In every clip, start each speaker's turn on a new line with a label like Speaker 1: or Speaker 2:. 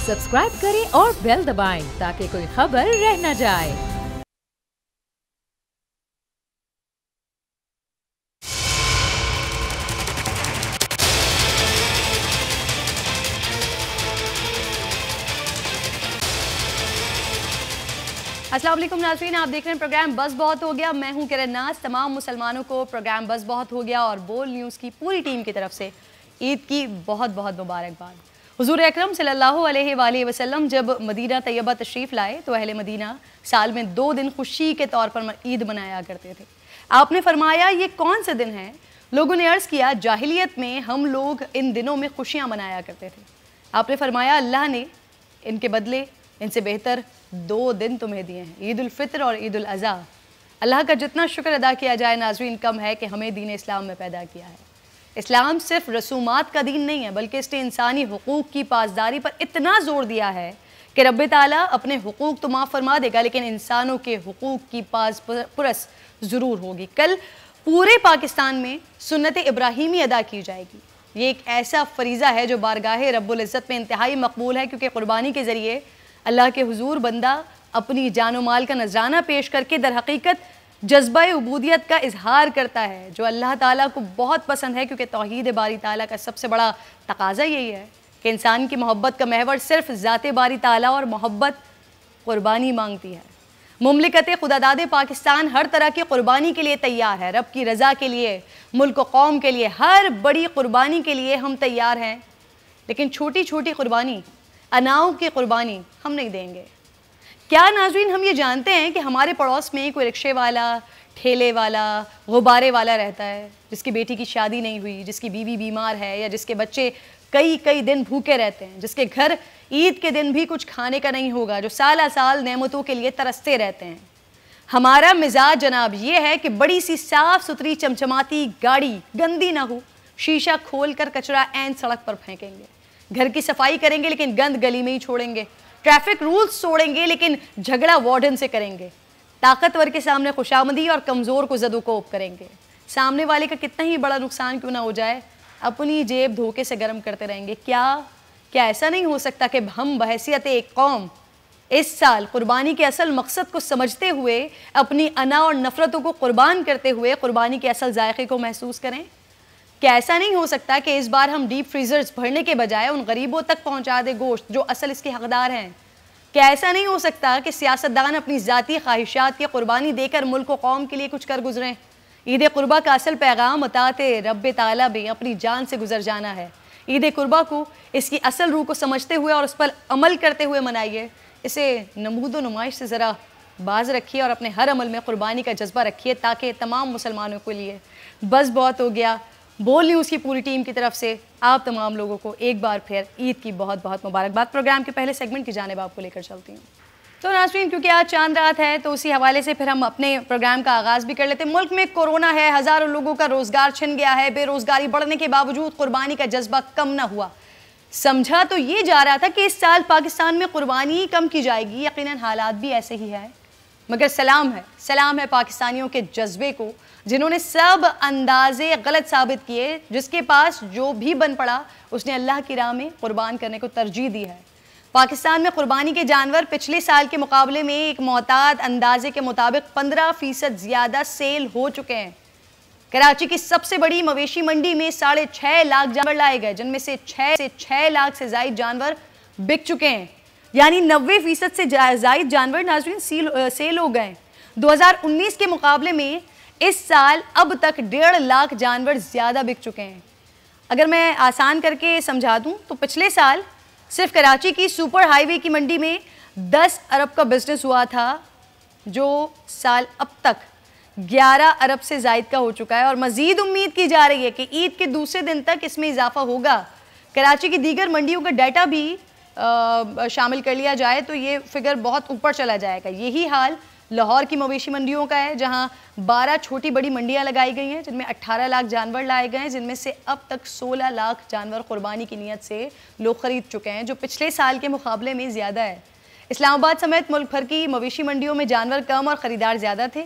Speaker 1: Subscribe करें और bell दबाएं ताकि कोई खबर रह न जाए।
Speaker 2: अस्सलाम वालेकुम नाज़रीन, आप देख रहे हैं प्रोग्राम बस बहुत हो गया। मैं हूं किरण नाज। तमाम मुसलमानों को प्रोग्राम बस बहुत हो गया और बोल न्यूज़ की पूरी टीम की तरफ से ईद की बहुत बहुत मुबारकबाद। हुज़ूर अकरम सल्लल्लाहु अलैहि वसल्लम जब मदीना तैयबा तशरीफ़ लाए तो अहले मदीना साल में 2 दिन खुशी के तौर पर ईद मनाया करते थे। आपने फरमाया ये कौन से दिन हैं? लोगों ने अर्ज़ किया जाहिलियत में हम लोग इन दिनों में खुशियाँ मनाया करते थे। आपने फरमाया अल्लाह ने इनके बदले इनसे बेहतर 2 दिन तुम्हें दिए हैं, ईद उल फित्र और ईद उल अज़हा। अल्लाह का जितना शुक्र अदा किया जाए नाज़रीन कम है कि हमें दीन इस्लाम में पैदा किया है। इस्लाम सिर्फ रसूमात का दीन नहीं है बल्कि इसने इंसानी हुकूक की पासदारी पर इतना जोर दिया है कि रब्बे ताला अपने हुकूक तो माफ़ फरमा देगा लेकिन इंसानों के हुकूक की पास पुरस ज़रूर होगी। कल पूरे पाकिस्तान में सुन्नत इब्राहीमी अदा की जाएगी। ये एक ऐसा फरीज़ा है जो बारगाह रब्बुल इज़्ज़त में इंतहाई मकबूल है क्योंकि क़ुरबानी के ज़रिए अल्लाह के हुजूर बंदा अपनी जानो माल का नजराना पेश करके दर हकीकत जज्बा उबूदियत का इजहार करता है जो अल्लाह ताला को बहुत पसंद है क्योंकि तौहीद बारी ताला का सबसे बड़ा तकाजा यही है कि इंसान की मोहब्बत का महवर सिर्फ ज़ाते बारी ताला और मोहब्बत कुर्बानी मांगती है। मुमलिकत खुदादाद पाकिस्तान हर तरह की कुर्बानी के लिए तैयार है। रब की रज़ा के लिए, मुल्क व कौम के लिए, हर बड़ी कुर्बानी के लिए हम तैयार हैं, लेकिन छोटी छोटी कुर्बानी, अनाओं की कुर्बानी हम नहीं देंगे। क्या नाज़रीन हम ये जानते हैं कि हमारे पड़ोस में कोई रिक्शे वाला, ठेले वाला, गुब्बारे वाला रहता है जिसकी बेटी की शादी नहीं हुई, जिसकी बीवी बीमार है या जिसके बच्चे कई कई दिन भूखे रहते हैं, जिसके घर ईद के दिन भी कुछ खाने का नहीं होगा, जो साल साल नेमतों के लिए तरसते रहते हैं। हमारा मिजाज जनाब ये है कि बड़ी सी साफ़ सुथरी चमचमाती गाड़ी गंदी ना हो, शीशा खोल कर कचरा ऐन सड़क पर फेंकेंगे, घर की सफाई करेंगे लेकिन गंद गली में ही छोड़ेंगे, ट्रैफिक रूल्स तोड़ेंगे लेकिन झगड़ा वार्डन से करेंगे, ताकतवर के सामने खुशामदी और कमज़ोर को ज़दोकोब करेंगे। सामने वाले का कितना ही बड़ा नुकसान क्यों ना हो जाए अपनी जेब धोखे से गर्म करते रहेंगे। क्या ऐसा नहीं हो सकता कि हम बहैसियत एक कौम इस साल कुर्बानी के असल मकसद को समझते हुए अपनी अना और नफ़रतों को कुर्बान करते हुए कुर्बानी के असल जायके को महसूस करें? क्या ऐसा नहीं हो सकता कि इस बार हम डीप फ्रीजर्स भरने के बजाय उन गरीबों तक पहुंचा दे गोश्त जो असल इसके हकदार हैं? क्या ऐसा नहीं हो सकता कि सियासतदान अपनी ज़ाती ख्वाहिशात की कुर्बानी देकर मुल्क व कौम के लिए कुछ कर गुजरें? ईद कुर्बा का असल पैगाम अताते रब्बे ताला में अपनी जान से गुजर जाना है। ईद कुर्बा को इसकी असल रूह को समझते हुए और उस पर अमल करते हुए मनाइए। इसे नमूद व नुमाइश से ज़रा बाज रखिए और अपने हर अमल में कुर्बानी का जज्बा रखिए ताकि तमाम मुसलमानों के लिए बस बहुत हो गया। बोल न्यूज़ की पूरी टीम की तरफ से आप तमाम लोगों को एक बार फिर ईद की बहुत बहुत मुबारकबाद। प्रोग्राम के पहले सेगमेंट की जानिब आपको लेकर चलती हूँ। तो नाज़रीन क्योंकि आज चांद रात है तो उसी हवाले से फिर हम अपने प्रोग्राम का आगाज़ भी कर लेते हैं। मुल्क में कोरोना है, हज़ारों लोगों का रोज़गार छिन गया है, बेरोज़गारी बढ़ने के बावजूद कुर्बानी का जज्बा कम ना हुआ। समझा तो ये जा रहा था कि इस साल पाकिस्तान में कुर्बानी कम की जाएगी, यकीनन हालात भी ऐसे ही है, मगर सलाम है पाकिस्तानियों के जज्बे को जिन्होंने सब अंदाजे गलत साबित किए। जिसके पास जो भी बन पड़ा उसने अल्लाह की राह में कुर्बान करने को तरजीह दी है। पाकिस्तान में कुर्बानी के जानवर पिछले साल के मुकाबले में एक मोहतात अंदाजे के मुताबिक 15% ज़्यादा सेल हो चुके हैं। कराची की सबसे बड़ी मवेशी मंडी में 6.5 लाख जानवर लाए गए जिनमें से 6 लाख से ज़ायद जानवर बिक चुके हैं, यानी 90% से ज़ायद जानवर नाज़रीन सेल हो गए। 2019 के मुकाबले में इस साल अब तक 1.5 लाख जानवर ज़्यादा बिक चुके हैं। अगर मैं आसान करके समझा दूं तो पिछले साल सिर्फ कराची की सुपर हाईवे की मंडी में 10 अरब का बिजनेस हुआ था, जो साल अब तक 11 अरब से ज़ायद का हो चुका है और मज़ीद उम्मीद की जा रही है कि ईद के दूसरे दिन तक इसमें इजाफा होगा। कराची की दीगर मंडियों का डाटा भी शामिल कर लिया जाए तो ये फिगर बहुत ऊपर चला जाएगा। यही हाल लाहौर की मवेशी मंडियों का है जहां 12 छोटी बड़ी मंडियां लगाई गई हैं जिनमें 18 लाख जानवर लाए गए हैं, जिनमें से अब तक 16 लाख जानवर कुर्बानी की नीयत से लोग खरीद चुके हैं, जो पिछले साल के मुकाबले में ज़्यादा है। इस्लामाबाद समेत मुल्क भर की मवेशी मंडियों में जानवर कम और ख़रीदार ज़्यादा थे।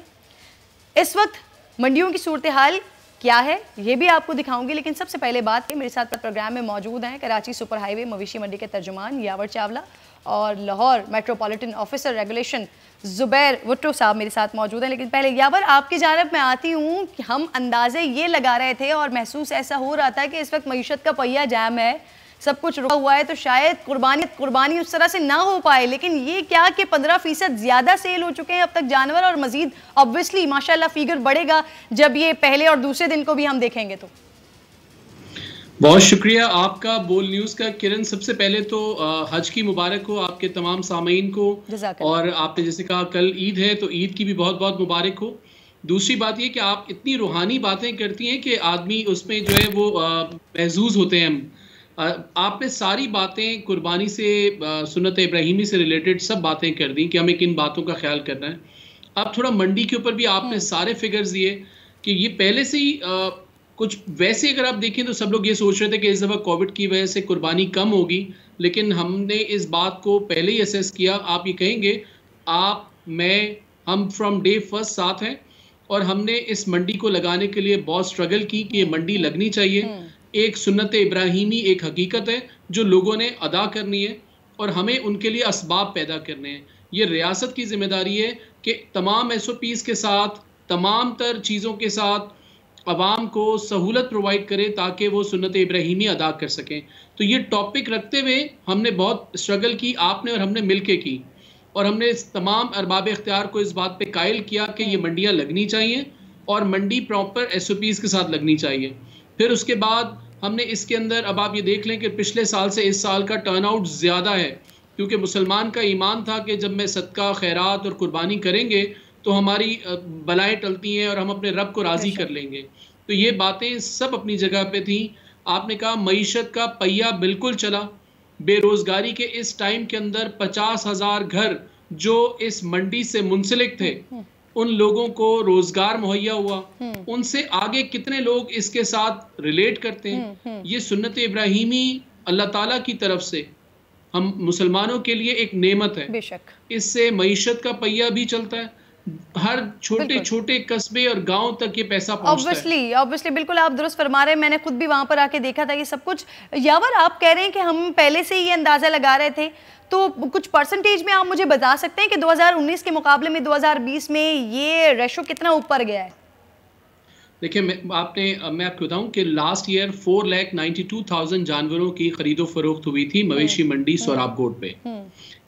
Speaker 2: इस वक्त मंडियों की सूरत हाल क्या है ये भी आपको दिखाऊंगी, लेकिन सबसे पहले बात है, मेरे साथ प्रोग्राम में मौजूद हैं कराची सुपर हाईवे मवेशी मंडी के तर्जुमान यावर चावला और Lahore metropolitan officer regulation Zubair Bhutto साहब मेरे साथ मौजूद हैं। लेकिन पहले यावर आपकी जानब मैं आती हूँ कि हम अंदाजे ये लगा रहे थे और महसूस ऐसा हो रहा था कि इस वक्त मईशत का पहिया जाम है, सब कुछ रुका हुआ है, तो शायद कुर्बानी उस तरह से ना हो पाए। लेकिन ये क्या कि 15% ज़्यादा सेल हो चुके हैं अब तक जानवर, और मजीद ऑब्वियसली माशाल्लाह फिगर बढ़ेगा जब ये पहले और दूसरे दिन को भी हम देखेंगे। तो
Speaker 3: बहुत शुक्रिया आपका बोल न्यूज़ का किरण। सबसे पहले तो हज की मुबारक हो आपके तमाम सामीन को, और आपने जैसे कहा कल ईद है तो ईद की भी बहुत बहुत मुबारक हो। दूसरी बात ये कि आप इतनी रूहानी बातें करती हैं कि आदमी उसमें जो है वो महजूज होते हैं। आपने सारी बातें कुर्बानी से, सुन्नत इब्राहिमी से रिलेटेड सब बातें कर दी कि हमें किन बातों का ख्याल करना है। अब थोड़ा मंडी के ऊपर भी आपने सारे फिगर्स दिए कि ये पहले से ही कुछ वैसे अगर आप देखें तो सब लोग ये सोच रहे थे कि इस दफ़ा कोविड की वजह से कुर्बानी कम होगी, लेकिन हमने इस बात को पहले ही असेस किया। आप ये कहेंगे, आप, मैं, हम फ्रॉम डे फर्स्ट साथ हैं, और हमने इस मंडी को लगाने के लिए बहुत स्ट्रगल की कि ये मंडी लगनी चाहिए। एक सुन्नत इब्राहिमी एक हकीकत है जो लोगों ने अदा करनी है, और हमें उनके लिए असबाब पैदा करने हैं। ये रियासत की जिम्मेदारी है कि तमाम SOPs के साथ, तमाम तर चीज़ों के साथ अवाम को सहूलत प्रोवाइड करे ताकि वो सुन्नत इब्राहिमी अदा कर सकें। तो ये टॉपिक रखते हुए हमने बहुत स्ट्रगल की, आपने और हमने मिलके की, और हमने इस तमाम अरबाब इख्तियार को इस बात पे कायल किया कि ये मंडियाँ लगनी चाहिए और मंडी प्रॉपर SOPs के साथ लगनी चाहिए। फिर उसके बाद हमने इसके अंदर, अब आप ये देख लें कि पिछले साल से इस साल का टर्नआउट ज़्यादा है, क्योंकि मुसलमान का ईमान था कि जब मैं सदका खैरात और कुर्बानी करेंगे तो हमारी बलाएं टलती हैं और हम अपने रब को राज़ी कर लेंगे। तो ये बातें सब अपनी जगह पे थी। आपने कहा मईशत का पहिया बिल्कुल चला। बेरोज़गारी के इस टाइम के अंदर 50,000 घर जो इस मंडी से मुंसलिक थे, उन लोगों को रोज़गार मुहैया हुआ। उनसे आगे कितने लोग इसके साथ रिलेट करते हैं। ये सुन्नत इब्राहिमी अल्लाह ताला की तरफ से हम मुसलमानों के लिए एक नेमत है।
Speaker 2: बेशक
Speaker 3: इससे मईशत का पहिया भी चलता है, हर छोटे छोटे कस्बे और गांव तक ये पैसा पहुंचता है।
Speaker 2: ऑब्वियसली बिल्कुल आप दुरुस्त फरमा रहे हैं। मैंने खुद भी वहां पर आके देखा था ये सब कुछ। यावर, आप कह रहे हैं कि हम पहले से ही ये अंदाजा लगा रहे थे, तो कुछ परसेंटेज में आप मुझे बता सकते हैं कि 2019 के मुकाबले में 2020 में ये रेशो कितना ऊपर गया है?
Speaker 3: देखिए, मैं आपको बताऊं कि लास्ट ईयर 4,92,000 जानवरों की खरीदो फरोख्त हुई थी मवेशी मंडी सोराबकोट पे।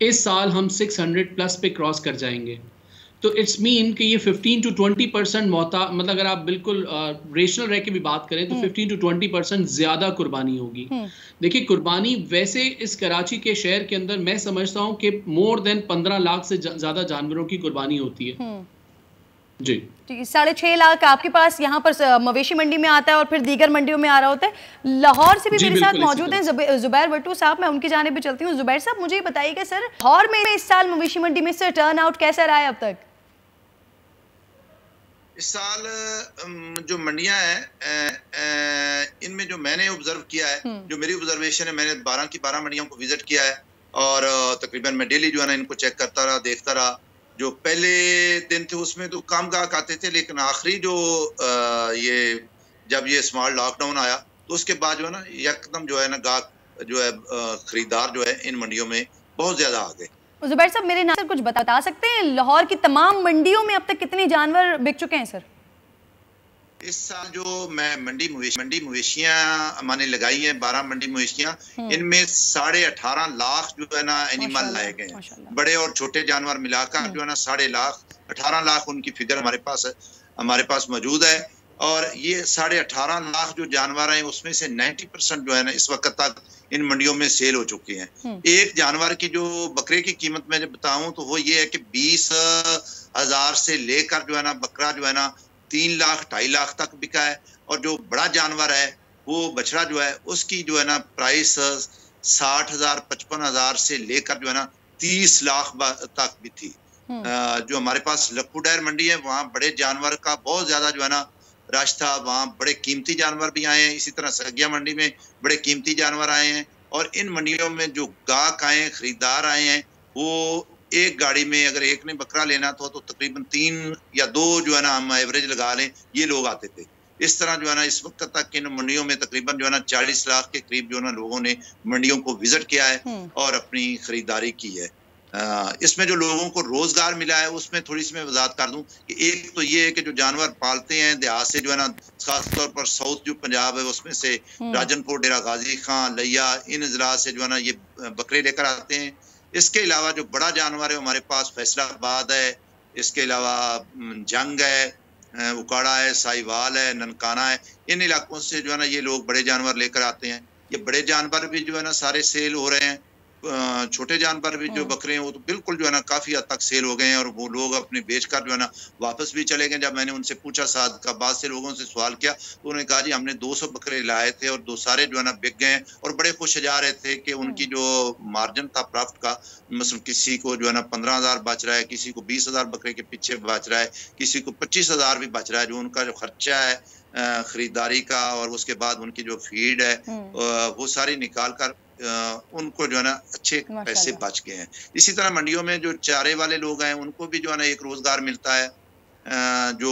Speaker 3: इस साल हम 600+ पे क्रॉस कर जाएंगे। तो इट्स मीन कि ये 15 to 20% मतलब अगर आप बिल्कुल रेशनल रह के भी बात करें तो 15 to 20% ज़्यादा कुर्बानी होगी। देखिए, कुर्बानी वैसे इस कराची के शहर के अंदर मैं समझता हूँ कि मोर देन 15 लाख से ज़्यादा जानवरों की कुर्बानी होती है। जी
Speaker 2: 6.5 लाख आपके पास यहाँ पर मवेशी मंडी में आता है और फिर दीगर मंडियों में आ रहा होता है। लाहौर से भी मेरे साथ मौजूद हैं ज़ुबैर भुट्टो साहब, मैं उनकी जानिब भी चलती हूँ। ज़ुबैर साहब, मुझे बताइएगा सर, लाहौर में इस साल मवेशी मंडी में से टर्न आउट कैसा रहा है अब तक?
Speaker 4: इस साल जो मंडियां हैं इनमें जो मैंने ऑब्जर्व किया है, जो मेरी ऑब्जर्वेशन है, मैंने 12 की 12 मंडियों को विजिट किया है और तकरीबन मैं डेली जो है ना इनको चेक करता रहा, देखता रहा। जो पहले दिन थे उसमें तो कम गाहक आते थे, लेकिन आखिरी जो जब ये स्मॉल लॉकडाउन आया तो उसके बाद जो है ना एकदम जो है ना गाहक जो है खरीदार जो है इन मंडियों में बहुत ज्यादा आ गए।
Speaker 2: ज़ुबैर साहब, मेरे नाम से कुछ बता सकते हैं लाहौर की तमाम मंडियों में अब तक कितने जानवर बिक चुके हैं सर?
Speaker 4: इस साल जो मैं मंडी मवेशियां मैंने लगाई हैं, 12 मंडी मवेशियां, इनमें 18.5 लाख जो है ना एनिमल लाए गए हैं, बड़े और छोटे जानवर मिलाकर जो है ना 18.5 लाख उनकी फिगर हमारे पास मौजूद है। और ये 18.5 लाख जो जानवर हैं उसमें से 90% जो है ना इस वक्त तक इन मंडियों में सेल हो चुके हैं। एक जानवर की जो बकरे की कीमत मैं बताऊं तो वो ये है कि 20,000 से लेकर जो है ना बकरा जो है ना 3 लाख 2.5 लाख तक बिका है। और जो बड़ा जानवर है वो बछड़ा जो है उसकी जो है ना प्राइस 60,000 55,000 से लेकर जो है ना 30 लाख तक भी थी। जो हमारे पास लखुडैर मंडी है वहाँ बड़े जानवर का बहुत ज्यादा जो है ना रश था, वहाँ बड़े कीमती जानवर भी आए हैं। इसी तरह सगिया मंडी में बड़े कीमती जानवर आए हैं। और इन मंडियों में जो गाहक आए हैं, खरीदार आए हैं, वो एक गाड़ी में अगर एक ने बकरा लेना था तो तकरीबन 3 या 2 जो है ना हम एवरेज लगा लें, ये लोग आते थे। इस तरह जो है ना इस वक्त तक इन मंडियों में तकरीबन जो है ना 40 लाख के करीब जो है ना लोगों ने मंडियों को विजिट किया है और अपनी खरीदारी की है। इसमें जो लोगों को रोजगार मिला है उसमें थोड़ी सी मैं वजाहत कर दूं कि एक तो ये है कि जो जानवर पालते हैं देहात से जो है ना, खासतौर पर साउथ जो पंजाब है उसमें से राजनपुर, डेरा गाजी खां, लिया, इन अजला से जो है ना ये बकरे लेकर आते हैं। इसके अलावा जो बड़ा जानवर है हमारे पास फैसलाबाद है, इसके अलावा जंग है, उकाड़ा है, साहिवाल है, ननकाना है। इन इलाकों से जो है ना ये लोग बड़े जानवर लेकर आते हैं। ये बड़े जानवर भी जो है ना सारे सेल हो रहे हैं। छोटे जानवर भी जो बकरे हैं वो तो बिल्कुल जो है ना काफी हद तक सेल हो गए हैं और वो लोग अपने बेचकर जो है ना वापस भी चले गए। जब मैंने उनसे पूछा साथ का बाद से लोगों से सवाल किया तो उन्होंने कहा जी हमने 200 बकरे लाए थे और दो सारे जो है ना बिक गए और बड़े खुश जा रहे थे कि उनकी जो मार्जिन था प्रॉफिट का, मतलब किसी को जो है ना 15,000 बच रहा है, किसी को 20,000 बकरे के पीछे बच रहा है, किसी को 25,000 भी बच रहा है। जो उनका जो खर्चा है खरीदारी का और उसके बाद उनकी जो फीड है वो सारी निकाल कर उनको जो है ना अच्छे पैसे बच गए हैं। इसी तरह मंडियों में जो चारे वाले लोग हैं उनको भी जो है ना एक रोजगार मिलता है। जो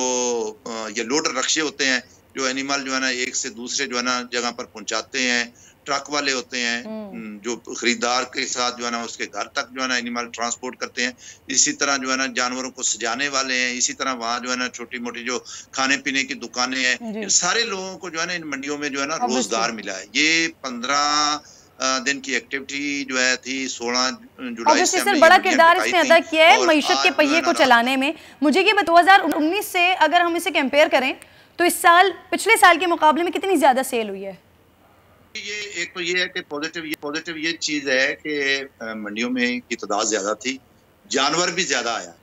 Speaker 4: ये लोडर रक्शे होते हैं जो एनिमल जो है ना एक से दूसरे जो है ना जगह पर पहुंचाते हैं, ट्रक वाले होते हैं जो खरीदार के साथ जो है ना उसके घर तक जो है ना एनिमल ट्रांसपोर्ट करते हैं। इसी तरह जो है ना जानवरों को सजाने वाले हैं। इसी तरह वहाँ जो है ना छोटी मोटी जो खाने पीने की दुकानें हैं, इन सारे लोगों को जो है ना इन मंडियों में जो है ना रोजगार मिला है। ये 15 दिन की एक्टिविटी जो है थी 16 जुलाई से
Speaker 2: सर बड़ा किरदार इसने अदा किया है मईशत के पहिए को चलाने में। मुझे ये 2019 से अगर हम इसे कंपेयर करें तो इस साल पिछले साल के मुकाबले में कितनी ज्यादा सेल हुई है?
Speaker 4: ये एक तो ये है कि पॉजिटिव ये चीज है कि मंडियों में की तादाद ज्यादा थी, जानवर भी ज्यादा आया।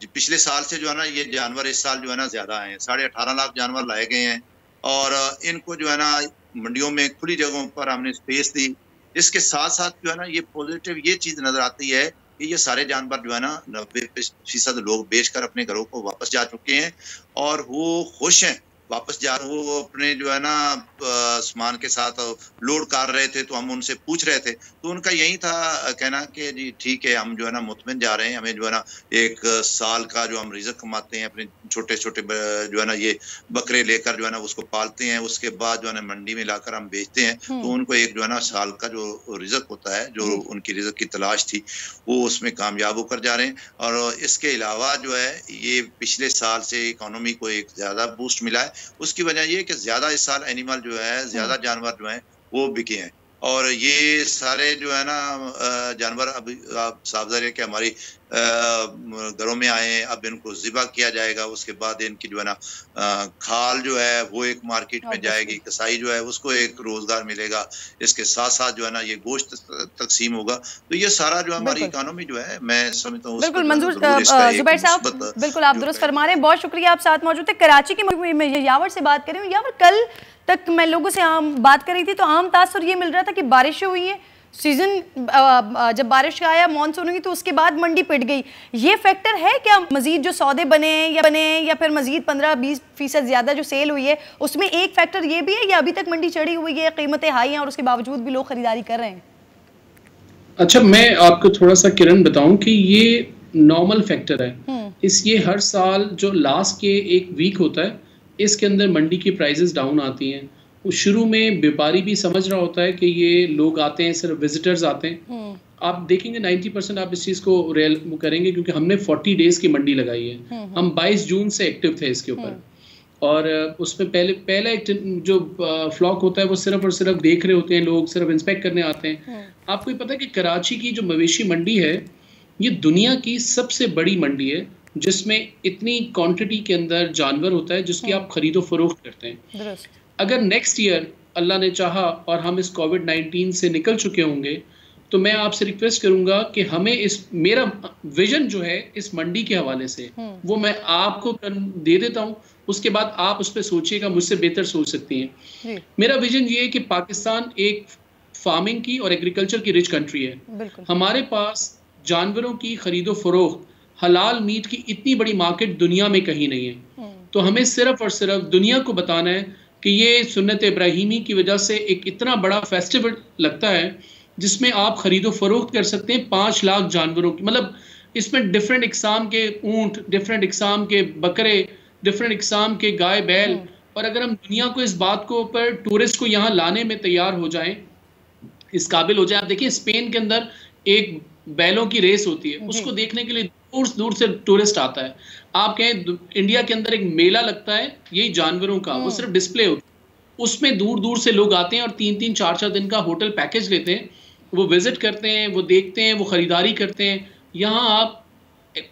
Speaker 4: पिछले साल से जो है ना ये जानवर इस साल जो है ना ज्यादा आए हैं। 18.5 लाख जानवर लाए गए हैं और इनको जो है ना मंडियों में खुली जगहों पर हमने स्पेस दी। इसके साथ साथ जो है ना ये पॉजिटिव ये चीज नजर आती है कि ये सारे जानवर जो है ना 90% लोग बेचकर अपने घरों को वापस जा चुके हैं और वो खुश हैं वापस जा। वो अपने जो है ना सामान के साथ लोड कर रहे थे तो हम उनसे पूछ रहे थे तो उनका यही था कहना कि जी ठीक है हम जो है ना मुतमिन जा रहे हैं। हमें जो है ना एक साल का जो हम रिज़्क कमाते हैं अपने छोटे छोटे जो है ना ये बकरे लेकर जो है ना उसको पालते हैं, उसके बाद जो है ना मंडी में लाकर हम बेचते हैं तो उनको एक जो है ना साल का जो रिज़्क होता है जो उनकी रिज़्क की तलाश थी वो उसमें कामयाब होकर जा रहे हैं। और इसके अलावा जो है ये पिछले साल से इकोनॉमी को एक ज़्यादा बूस्ट मिला है। उसकी वजह ये कि ज्यादा इस साल एनिमल जो है ज्यादा जानवर जो हैं वो बिके हैं और ये सारे जो है ना जानवर अभी आप सावधान कि हमारी घरों में आए हैं। अब इनको ज़िबा किया जाएगा, उसके बाद इनकी जो है ना खाल जो है वो एक मार्केट में जाएगी, कसाई जो है उसको एक रोजगार मिलेगा। इसके साथ साथ जो है ना ये गोश्त तकसीम होगा। तो ये सारा जो हमारी इकोनॉमी जो है मैं समझता हूँ
Speaker 2: बिल्कुल मंजूर जुबैर साहब बिल्कुल आप दुरुस्त फरमा रहे हैं। बहुत शुक्रिया, आप साथ मौजूद थे। कराची की मैं यावर से बात कर रही हूँ। यावर कल तक मैं लोगों से बात कर रही थी तो आम तासुर ये मिल रहा था कि बारिशें हुई हैं, सीजन जब बारिश आया मानसून हुई तो उसके बाद मंडी पिट गई। ये फैक्टर है क्या? मजीद जो सौदे बने या फिर मजीद 15-20% ज्यादा जो सेल हुई है उसमें एक फैक्टर ये भी है या अभी तक मंडी चढ़ी हुई है, कीमतें हाई हैं और उसके बावजूद भी लोग खरीदारी कर रहे हैं?
Speaker 3: अच्छा, मैं आपको थोड़ा सा किरण बताऊं कि ये नॉर्मल फैक्टर है। ये हर साल जो लास्ट के एक वीक होता है इसके अंदर मंडी की प्राइसेस डाउन आती हैं। शुरू में व्यापारी भी समझ रहा होता है कि ये लोग आते हैं, सिर्फ विजिटर्स आते हैं। आप देखेंगे 90% आप इस चीज़ को रियल करेंगे क्योंकि हमने 40 डेज की मंडी लगाई है। हम 22 जून से एक्टिव थे इसके ऊपर और उसमें पहला एक जो फ्लॉक होता है वो सिर्फ और सिर्फ देख रहे होते हैं लोग, सिर्फ इंस्पेक्ट करने आते हैं। आपको पता है कि कराची की जो मवेशी मंडी है ये दुनिया की सबसे बड़ी मंडी है जिसमें इतनी क्वांटिटी के अंदर जानवर होता है जिसकी आप खरीदो फरोख्त करते हैं। अगर नेक्स्ट ईयर अल्लाह ने चाहा और हम इस कोविड-19 से निकल चुके होंगे तो मैं आपसे रिक्वेस्ट करूंगा कि हमें मेरा विजन जो है इस मंडी के हवाले से वो मैं आपको दे देता हूं, उसके बाद आप उस पर सोचिएगा, मुझसे बेहतर सोच सकती हैं। मेरा विजन ये है कि पाकिस्तान एक फार्मिंग की और एग्रीकल्चर की रिच कंट्री है। हमारे पास जानवरों की खरीदो फरोख्त, हलाल मीट की इतनी बड़ी मार्केट दुनिया में कहीं नहीं है। तो हमें सिर्फ और सिर्फ दुनिया को बताना है कि ये सुन्नत इब्राहिमी की वजह से एक इतना बड़ा फेस्टिवल लगता है जिसमें आप खरीदो फरोख्त कर सकते हैं 5 लाख जानवरों की। मतलब इसमें डिफरेंट इकसाम के ऊँट, डिफरेंट इकसाम के बकरे, डिफरेंट इकसाम के गाय बैल और अगर हम दुनिया को इस बात को ऊपर टूरिस्ट को यहाँ लाने में तैयार हो जाएं, इस काबिल हो जाए। आप देखिए स्पेन के अंदर एक बैलों की रेस होती है, उसको देखने के लिए दूर दूर से टूरिस्ट आता है। आप कहें इंडिया के अंदर एक मेला लगता है यही जानवरों का, वो सिर्फ डिस्प्ले होती है, उसमें दूर दूर से लोग आते हैं और 3-3, 4-4 दिन का होटल पैकेज लेते हैं, वो विजिट करते हैं, वो देखते हैं, वो खरीदारी करते हैं। यहाँ आप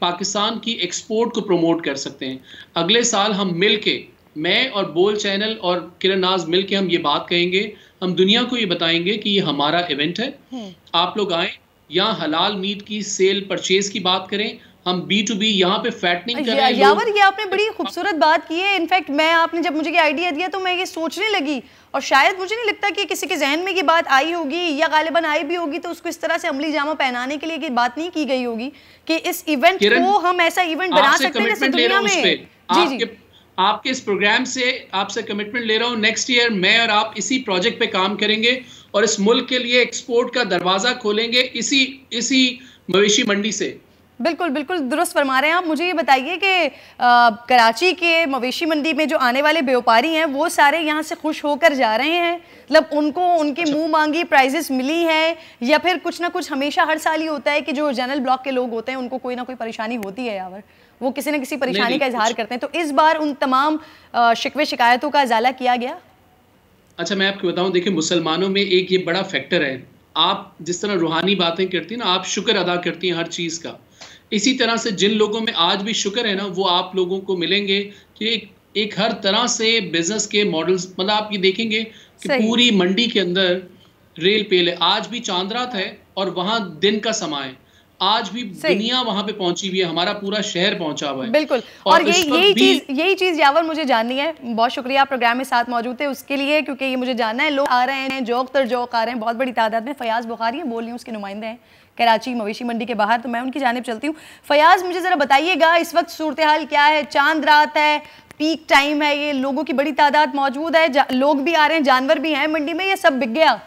Speaker 3: पाकिस्तान की एक्सपोर्ट को प्रमोट कर सकते हैं। अगले साल हम मिल के, मैं और बोल चैनल और किरण नाज मिल के हम ये बात कहेंगे, हम दुनिया को ये बताएंगे कि ये हमारा इवेंट है, आप लोग आएँ, यहाँ हलाल मीट की सेल परचेज की बात करें, हम B2B यहाँ पे फैटनिंग कर रहे हैं।
Speaker 2: यावर, ये आपने बड़ी खूबसूरत बात की है। इनफैक्ट मैं, आपने जब मुझे ये आइडिया दिया तो मैं ये सोचने लगी, और शायद मुझे नहीं लगता कि किसी के जहन में ये बात आई होगी, या गालिबन आई भी होगी तो उसको इस तरह से अमली जामा पहनाने के लिए बात नहीं की गई होगी कि इस इवेंट को हम ऐसा इवेंट बना सकते हैं जैसे दुनिया में। जी,
Speaker 3: आपके इस प्रोग्राम से आपसे कमिटमेंट ले रहा हूँ, नेक्स्ट ईयर मैं और आप इसी प्रोजेक्ट पे काम करेंगे और इस मुल्क के लिए एक्सपोर्ट का दरवाजा खोलेंगे इसी मवेशी मंडी से।
Speaker 2: बिल्कुल बिल्कुल दुरुस्त फरमा रहे हैं आप। मुझे ये बताइए कि कराची के मवेशी मंडी में जो आने वाले व्यापारी हैं वो सारे यहाँ से खुश होकर जा रहे हैं, मतलब उनको उनके मुंह मांगी प्राइजेस मिली है, या फिर कुछ ना कुछ हमेशा हर साल ही होता है कि जो जनरल ब्लॉक के लोग होते हैं उनको कोई ना कोई परेशानी होती है, यावर वो किसी न किसी परेशानी का इजहार करते हैं, तो इस बार उन तमाम शिकवे शिकायतों का इजाला किया गया?
Speaker 3: अच्छा, मैं आपको बताऊं, देखिए मुसलमानों में एक ये बड़ा फैक्टर है, आप जिस तरह रूहानी बातें करती हैं ना, आप शुक्र अदा करती हैं हर चीज़ का, इसी तरह से जिन लोगों में आज भी शुक्र है ना, वो आप लोगों को मिलेंगे कि एक हर तरह से बिजनेस के मॉडल्स, मतलब आप ये देखेंगे कि पूरी मंडी के अंदर रेल पेल है। आज भी चांद रात है और वहाँ दिन का समय है, आज भी दुनिया वहां पे पहुंची हुई है, हमारा पूरा शहर पहुंचा हुआ है।
Speaker 2: बिल्कुल, और यही चीज यावर मुझे जाननी है। बहुत शुक्रिया आप प्रोग्राम में साथ मौजूद थे उसके लिए, क्योंकि ये मुझे जानना है। लोग आ रहे हैं, जोक तर जोक आ रहे हैं बहुत बड़ी तादाद में। फयाज बुखारी हैं, बोल न्यूज़ के नुमाइंदे हैं कराची मवेशी मंडी के बाहर, तो मैं उनकी जानिब चलती हूँ। फयाज, मुझे जरा बताइएगा इस वक्त सूरत हाल क्या है? चांद रात है, पीक टाइम है, ये लोगों की बड़ी तादाद मौजूद है, लोग भी आ रहे हैं, जानवर भी हैं मंडी में, ये सब बिक गया?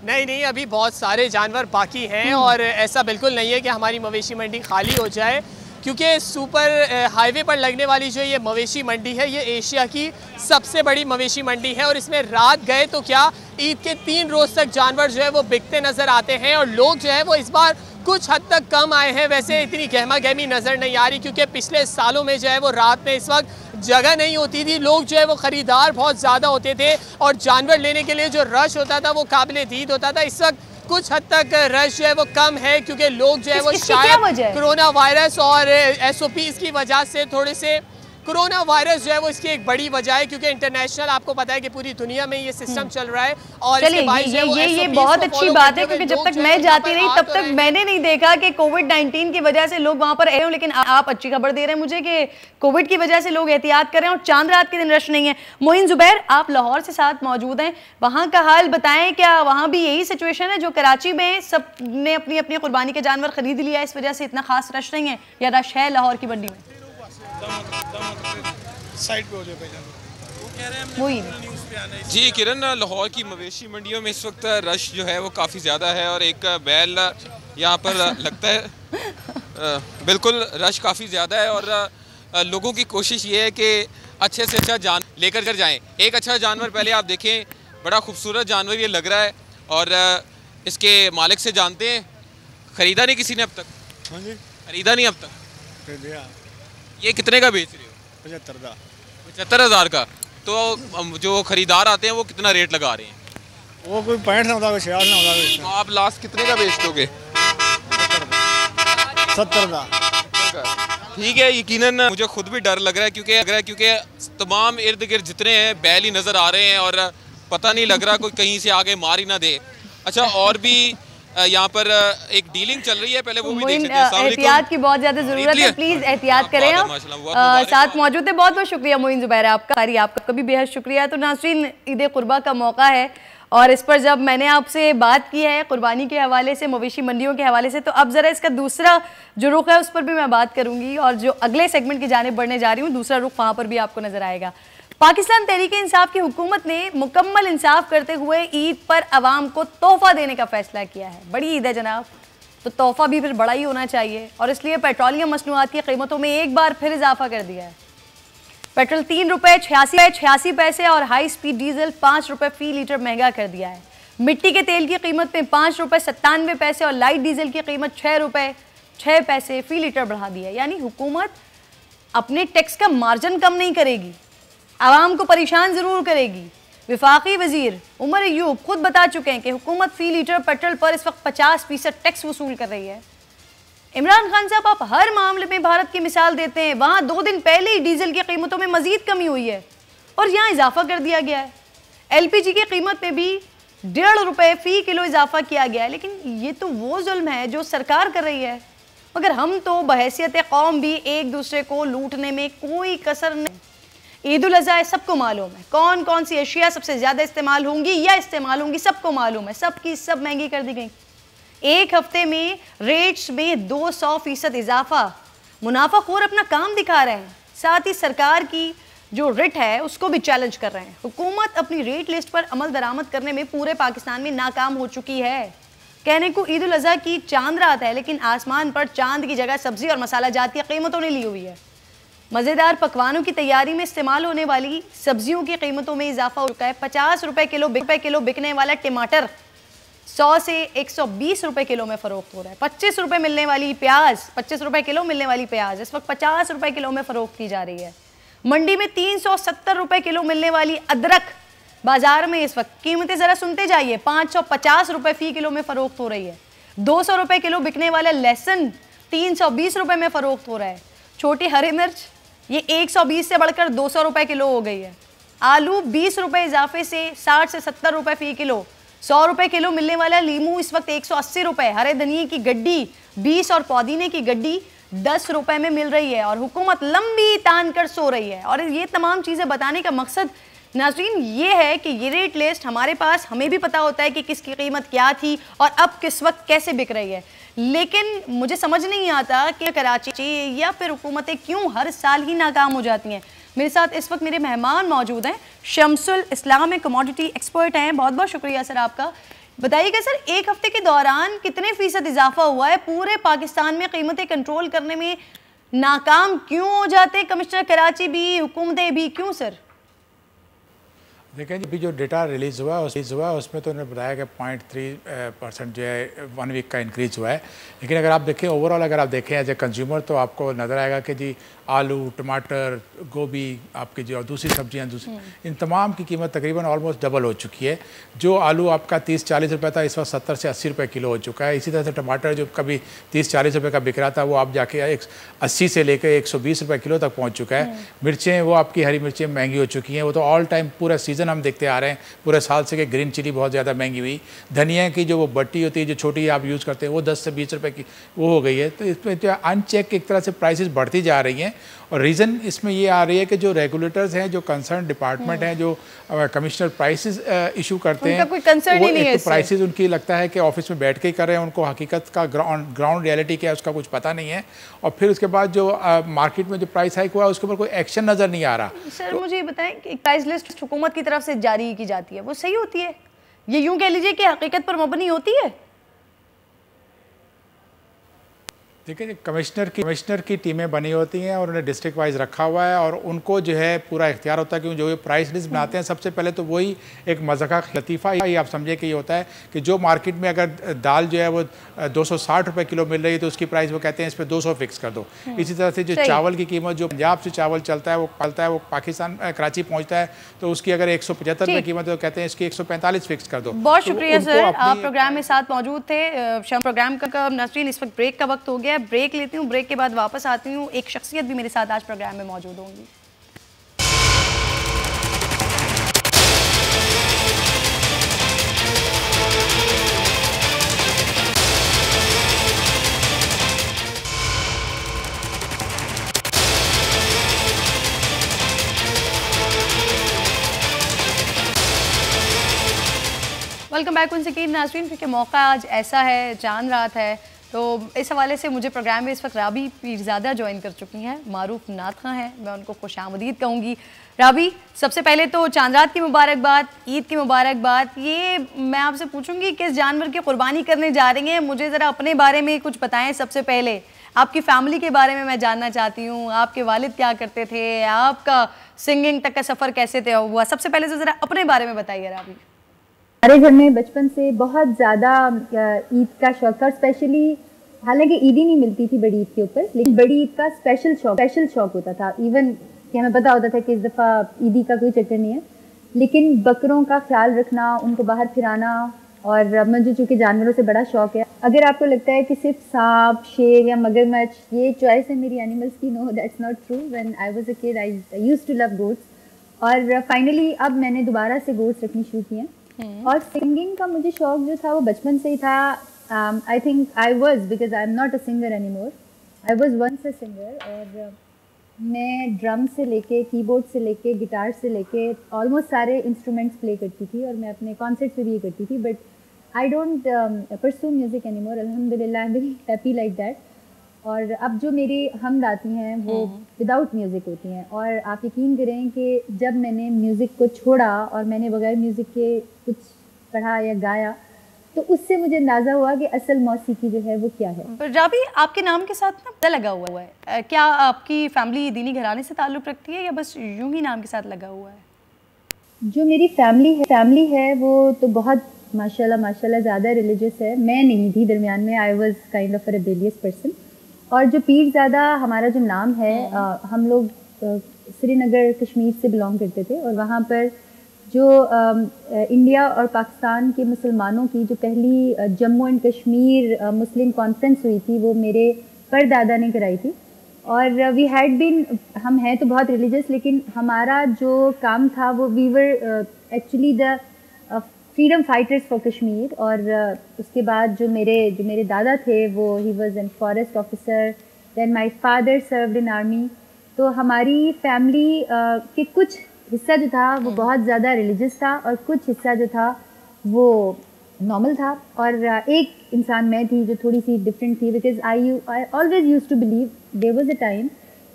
Speaker 5: नहीं, अभी बहुत सारे जानवर बाकी हैं और ऐसा बिल्कुल नहीं है कि हमारी मवेशी मंडी खाली हो जाए, क्योंकि सुपर हाईवे पर लगने वाली जो ये मवेशी मंडी है, ये एशिया की सबसे बड़ी मवेशी मंडी है और इसमें रात गए तो क्या, ईद के 3 रोज़ तक जानवर जो है वो बिकते नज़र आते हैं और लोग जो है वो इस बार कुछ हद तक कम आए हैं। वैसे इतनी गहमा गहमी नज़र नहीं आ रही, क्योंकि पिछले सालों में जो है वो रात में इस वक्त जगह नहीं होती थी, लोग जो है वो ख़रीदार बहुत ज़्यादा होते थे और जानवर लेने के लिए जो रश होता था वो काबिल दीद होता था। इस वक्त कुछ हद तक रश जो है वो कम है, क्योंकि लोग जो है वो शायद कोरोना वायरस और SOPs की वजह से थोड़े से, कोरोना वायरस जो है वो इसकी एक बड़ी वजह है, क्योंकि इंटरनेशनल आपको पता है कि पूरी दुनिया में ये सिस्टम चल रहा है। और
Speaker 2: ये बहुत अच्छी बात है, क्योंकि जब तक मैं जाती रही तब तक मैंने नहीं देखा कि कोविड-19 की वजह से लोग वहां पर आए हों, लेकिन आप अच्छी खबर दे रहे हैं मुझे कि कोविड की वजह से लोग एहतियात कर रहे हैं और चांद रात के दिन रश नहीं है। मोइन जुबैर, आप लाहौर से साथ मौजूद हैं, वहाँ का हाल बताएं, क्या वहाँ भी यही सिचुएशन है जो कराची में सब ने अपनी अपनी कुर्बानी के जानवर खरीद लिया, इस वजह से इतना खास रश नहीं है, या रश है लाहौर की मंडी में?
Speaker 6: साइड पे हो जाए
Speaker 7: जी किरण, लाहौर की मवेशी मंडियों में इस वक्त रश जो है वो काफ़ी ज़्यादा है और एक बैल यहाँ पर लगता है, बिल्कुल रश काफ़ी ज़्यादा है और लोगों की कोशिश ये है कि अच्छे से अच्छा जान लेकर कर जाएं। एक अच्छा जानवर पहले आप देखें, बड़ा खूबसूरत जानवर ये लग रहा है और इसके मालिक से जानते हैं, ख़रीदा नहीं किसी ने अब तक?
Speaker 6: हाँ जी,
Speaker 7: ख़रीदा नहीं अब तक। ये कितने का बेच रहे हो? 75,000 का। तो जो खरीदार आते हैं वो कितना रेट लगा रहे हैं?
Speaker 6: वो कोई 65 ना होता, 66 ना होता।
Speaker 7: तो आप लास्ट कितने का बेच दोगे?
Speaker 6: 70 का।
Speaker 7: ठीक है, यकीनन मुझे खुद भी डर लग रहा है, क्योंकि तमाम इर्द गिर्द जितने हैं बैल ही नज़र आ रहे हैं और पता नहीं लग रहा कोई कहीं से आगे मार ही ना दे। अच्छा, और भी यहाँ पर एक डीलिंग चल रही है, पहले वो भी देख लेते हैं।
Speaker 2: एहतियात की बहुत ज्यादा जरूरत है, प्लीज एहतियात करें आप। साथ मौजूद है, बहुत बहुत शुक्रिया मोइन जुबैर आपका भी बेहद शुक्रिया। तो नाज़रीन, ईद कुर्बा का मौका है और इस पर जब मैंने आपसे बात की है कुर्बानी के हवाले से, मवेशी मंडियों के हवाले से, तो अब ज़रा इसका दूसरा जो रुख है उस पर भी मैं बात करूँगी और जो अगले सेगमेंट की जानिब बढ़ने जा रही हूँ, दूसरा रुख वहाँ पर भी आपको नजर आएगा। पाकिस्तान तहरीक इंसाफ की हुकूमत ने मुकम्मल इंसाफ करते हुए ईद पर अवाम को तोहफा देने का फैसला किया है। बड़ी ईद है जनाब, तो तोहफा भी फिर बड़ा ही होना चाहिए, और इसलिए पेट्रोलियम मसनूआत की कीमतों में एक बार फिर इजाफा कर दिया है। पेट्रोल 3 रुपये 86 पैसे और हाई स्पीड डीजल 5 रुपये फी लीटर महंगा कर दिया है। मिट्टी के तेल की कीमत में 5 रुपये 97 पैसे और लाइट डीजल की कीमत 6 रुपये 6 पैसे फी लीटर बढ़ा दी है। यानी हुकूमत अपने टैक्स का मार्जिन कम नहीं करेगी, आवाम को परेशान ज़रूर करेगी। विफाकी वजीर उमर अयूब खुद बता चुके हैं कि हुकूमत फी लीटर पेट्रोल पर इस वक्त 50% टैक्स वसूल कर रही है। इमरान खान साहब, आप हर मामले में भारत की मिसाल देते हैं। वहाँ 2 दिन पहले ही डीजल की कीमतों में मजीद कमी हुई है और यहाँ इजाफा कर दिया गया है। LPG की कीमत में भी 1.5 रुपये फ़ी किलो इजाफा किया गया है। लेकिन ये तो वो जुल्म है जो सरकार कर रही है, मगर हम तो बहैसियत कौम भी एक दूसरे को लूटने में कोई कसर नहीं। ईद उल अज़हा है, सबको मालूम है कौन कौन सी अशिया सबसे ज़्यादा इस्तेमाल होंगी या इस्तेमाल होंगी, सबको मालूम है। सबकी सब महंगी कर दी गई। एक हफ्ते में रेट्स में 200% इजाफा। मुनाफाखोर अपना काम दिखा रहे हैं, साथ ही सरकार की जो रेट है उसको भी चैलेंज कर रहे हैं। हुकूमत अपनी रेट लिस्ट पर अमल दरामद करने में पूरे पाकिस्तान में नाकाम हो चुकी है। कहने को ईद उल अज़हा की चांद रात है, लेकिन आसमान पर चांद की जगह सब्जी और मसाला जात की कीमतों ने ली हुई है। मज़ेदार पकवानों की तैयारी में इस्तेमाल होने वाली सब्जियों की कीमतों में इजाफा हो चुका है। 50 रुपये किलो बिकने वाला टमाटर 100 से 120 रुपये किलो में फ़रोख्त हो रहा है। 25 रुपये मिलने वाली प्याज, 25 रुपये किलो मिलने वाली प्याज इस वक्त 50 रुपये किलो में फ़रोख्त की जा रही है। मंडी में 370 रुपये किलो मिलने वाली अदरक बाजार में इस वक्त कीमतें ज़रा सुनते जाइए 550 रुपये फ़ी किलो में फ़रोख्त हो रही है। 200 रुपये किलो बिकने वाला लहसुन 320 रुपये में फ़रोख्त हो रहा है। छोटी हरी मिर्च ये 120 से बढ़कर 200 रुपये किलो हो गई है। आलू 20 रुपये इजाफे से 60 से 70 रुपये फ़ी किलो। 100 रुपये किलो मिलने वाला लीमू इस वक्त 180 रुपये। हरे धनिए की गड्डी 20 और पुदीने की गड्डी 10 रुपये में मिल रही है और हुकूमत लंबी तान कर सो रही है। और ये तमाम चीज़ें बताने का मकसद नाज़रीन ये है कि ये रेट लिस्ट हमारे पास, हमें भी पता होता है कि किसकी कीमत क्या थी और अब किस वक्त कैसे बिक रही है। लेकिन मुझे समझ नहीं आता कि कराची या फिर हुकूमतें क्यों हर साल ही नाकाम हो जाती हैं। मेरे साथ इस वक्त मेरे मेहमान मौजूद हैं। शम्सुल इस्लाम में कमोडिटी एक्सपर्ट हैं। बहुत बहुत शुक्रिया सर आपका। बताइएगा सर, एक हफ्ते के दौरान कितने फ़ीसद इजाफा हुआ है? पूरे पाकिस्तान में कीमतें कंट्रोल करने में नाकाम क्यों हो जाते कमिश्नर कराची भी, हुकूमतें भी, क्यों सर?
Speaker 8: देखें, अभी जो डेटा रिलीज़ हुआ उसमें तो उन्होंने बताया कि 0.3% जो है 1 वीक का इंक्रीज़ हुआ है। लेकिन अगर आप देखें ओवरऑल, अगर आप देखें एज ए कंज्यूमर तो आपको नज़र आएगा कि जी आलू, टमाटर, गोभी, आपकी जो दूसरी सब्जियां इन तमाम की कीमत तकरीबन ऑलमोस्ट डबल हो चुकी है। जो आलू आपका 30-40 रुपये था इस वक्त 70 से 80 रुपये किलो हो चुका है। इसी तरह से टमाटर जो कभी 30-40 रुपये का बिक रहा था वो आप जाके 80 से लेकर 120 रुपये किलो तक पहुँच चुका है। मिर्चें, वो आपकी हरी मिर्चें महंगी हो चुकी हैं। वो तो ऑल टाइम पूरा सीज़न हम देखते आ रहे हैं पूरे साल से कि ग्रीन चिली बहुत ज़्यादा महंगी हुई। धनिया की जो वो बट्टी होती है जो छोटी आप यूज़ करते हैं वो 10 से 20 रुपये की वो हो गई है। तो इसमें जो अनचेक एक तरह से प्राइसेस बढ़ती जा रही हैं। और रीज़न इसमें ये आ रही है कि जो रेगुलेटर्स हैं, जो कंसर्न डिपार्टमेंट हैं, जो कमिश्नर प्राइसेस इशू करते हैं,
Speaker 2: कोई कंसर्न ही नहीं है।
Speaker 8: प्राइसेस उनकी लगता है कि ऑफिस में बैठ के ही कर रहे हैं, उनको हकीकत का ग्राउंड रियलिटी क्या है उसका कुछ पता नहीं है। और फिर उसके बाद जो मार्केट में जो प्राइस हाइक हुआ है उसके ऊपर कोई एक्शन नज़र नहीं आ रहा।
Speaker 2: सर मुझे ये बताएं कि प्राइस लिस्ट हुकूमत की तरफ से जारी की जाती है, वो सही होती है? ये यूँ कह लीजिए कि हकीकत पर मबनी होती है?
Speaker 8: देखिए, कमिश्नर की टीमें बनी होती हैं और उन्हें डिस्ट्रिक्ट वाइज रखा हुआ है और उनको जो है पूरा इख्तियार होता है कि जो ये प्राइस लिस्ट बनाते हैं सबसे पहले तो वही एक मज़ाक़ा लतीफ़ा ही आप समझिए कि ये होता है कि जो मार्केट में अगर दाल जो है वो 260 रुपये किलो मिल रही है तो उसकी प्राइस वो कहते हैं इस पर 200 फिक्स कर दो। इसी तरह से जो चावल की कीमत, जो पंजाब से चावल चलता है वो पाकिस्तान कराची पहुँचता है तो उसकी अगर 175 रुपये कीमत है तो कहते हैं इसकी 145 फिक्स कर दो।
Speaker 2: बहुत शुक्रिया सर, आप प्रोग्राम में साथ मौजूद थे। प्रोग्राम का नाज़रीन इस वक्त ब्रेक का वक्त हो गया, ब्रेक लेती हूँ, ब्रेक के बाद वापस आती हूँ। एक शख्सियत भी मेरे साथ आज प्रोग्राम में मौजूद होंगी। वेलकम बैक उनसे की नाज़रीन। क्योंकि मौका आज ऐसा है, चांद रात है, तो इस हवाले से मुझे प्रोग्राम में इस वक्त राबी पीरज़ादा ज्वाइन कर चुकी हैं, मारूफ नात खां हैं, मैं उनको खुशामदीद कहूँगी। राबी, सबसे पहले तो चांद की मुबारकबाद, ईद की मुबारकबाद। ये मैं आपसे पूछूंगी किस जानवर की कुर्बानी करने जा रही हैं, मुझे ज़रा अपने बारे में कुछ बताएं। सबसे पहले आपकी फैमिली के बारे में मैं जानना चाहती हूँ, आपके वालिद क्या करते थे, आपका सिंगिंग तक का सफ़र कैसे तय हुआ। सबसे पहले तो ज़रा अपने बारे में बताइए राबी।
Speaker 9: हमारे घर में बचपन से बहुत ज़्यादा ईद का शौक था, स्पेशली हालांकि ईद ही नहीं मिलती थी बड़ी ईद के ऊपर, लेकिन बड़ी ईद का स्पेशल शौक होता था। इवन कि हमें पता होता था कि इस दफ़ा ईदी का कोई चक्कर नहीं है, लेकिन बकरों का ख्याल रखना, उनको बाहर फिराना, और मुझे चूँकि जानवरों से बड़ा शौक है। अगर आपको लगता है कि सिर्फ सांप, शेर या मगरमच्छ ये चॉइस है मेरी एनिमल्स की, no that's not true. When I was a kid I used to love goats, और फाइनली अब मैंने दोबारा से गोट्स रखनी शुरू की हैं। और सिंगिंग का मुझे शौक जो था वो बचपन से ही था। I think I was, because I am not a singer anymore, I was once a singer. और मैं ड्रम से लेके, कीबोर्ड से लेके, गिटार से लेके ऑलमोस्ट सारे इंस्ट्रूमेंट्स प्ले करती थी, और मैं अपने कॉन्सर्ट्स पे भी ये करती थी। But I don't pursue music any more, अल्हम्दुलिल्लाह, I am very happy like that. और अब जो मेरी हमद आती हैं वो विदाउट म्यूज़िक होती हैं, और आप यकीन करें कि जब मैंने म्यूज़िक को छोड़ा और मैंने बगैर म्यूज़िक के कुछ पढ़ा या गाया, तो उससे मुझे अंदाज़ा हुआ कि असल मौसीकी जो है वो क्या है।
Speaker 2: राबी, आपके नाम के साथ ना पता लगा हुआ है, क्या आपकी फैमिली दीनी घराने से ताल्लुक़ रखती है या बस यूं ही नाम के साथ लगा हुआ है?
Speaker 9: जो मेरी फैमिली है वो तो बहुत माशाल्लाह ज़्यादा रिलीजियस है। मैं नहीं थी दरमियान में, I was kind of a rebellious person. और जो पीरज़ादा हमारा जो नाम है, हम लोग श्रीनगर कश्मीर से बिलोंग करते थे, और वहाँ पर जो इंडिया और पाकिस्तान के मुसलमानों की जो पहली Jammu and Kashmir Muslim conference हुई थी वो मेरे परदादा ने कराई थी। और वी हैड बीन, हम हैं तो बहुत रिलीजियस, लेकिन हमारा जो काम था वो we were actually the freedom fighters for Kashmir. और उसके बाद जो मेरे दादा थे वो he was an forest officer, then my father served in army. तो हमारी फैमिली के कुछ हिस्सा जो था वो बहुत ज़्यादा रिलीजियस था, और कुछ हिस्सा जो था वो नॉर्मल था। और एक इंसान मैं थी जो थोड़ी सी डिफरेंट थी, because I always used to believe, there was a time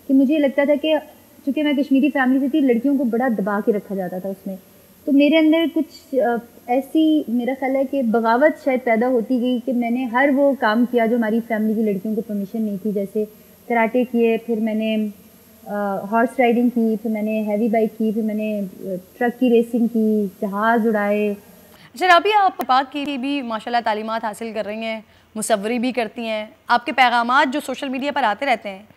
Speaker 9: कि मुझे लगता था कि चूँकि मैं कश्मीरी फैमिली से थी, लड़कियों को बड़ा दबा के रखा जाता था उसमें, तो मेरे अंदर कुछ ऐसी, मेरा ख्याल है कि बगावत शायद पैदा होती गई कि मैंने हर वो काम किया जो हमारी फैमिली की लड़कियों को परमिशन नहीं थी। जैसे कराटे किए, फिर मैंने हॉर्स राइडिंग की, फिर मैंने हैवी बाइक की, फिर मैंने ट्रक की रेसिंग की, जहाज़ उड़ाए।
Speaker 2: अच्छा राबी, आप पाक की भी माशाल्लाह तालीमात हासिल कर रही हैं, मुसव्वरी भी करती हैं, आपके पैगामात जो सोशल मीडिया पर आते रहते हैं,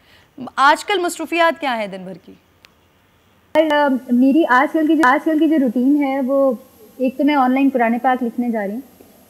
Speaker 2: आजकल मसरूफियात क्या है दिन भर की?
Speaker 9: मेरी आजकल की जो रूटीन है वो, एक तो मैं ऑनलाइन कुरान पाक लिखने जा रही हूँ।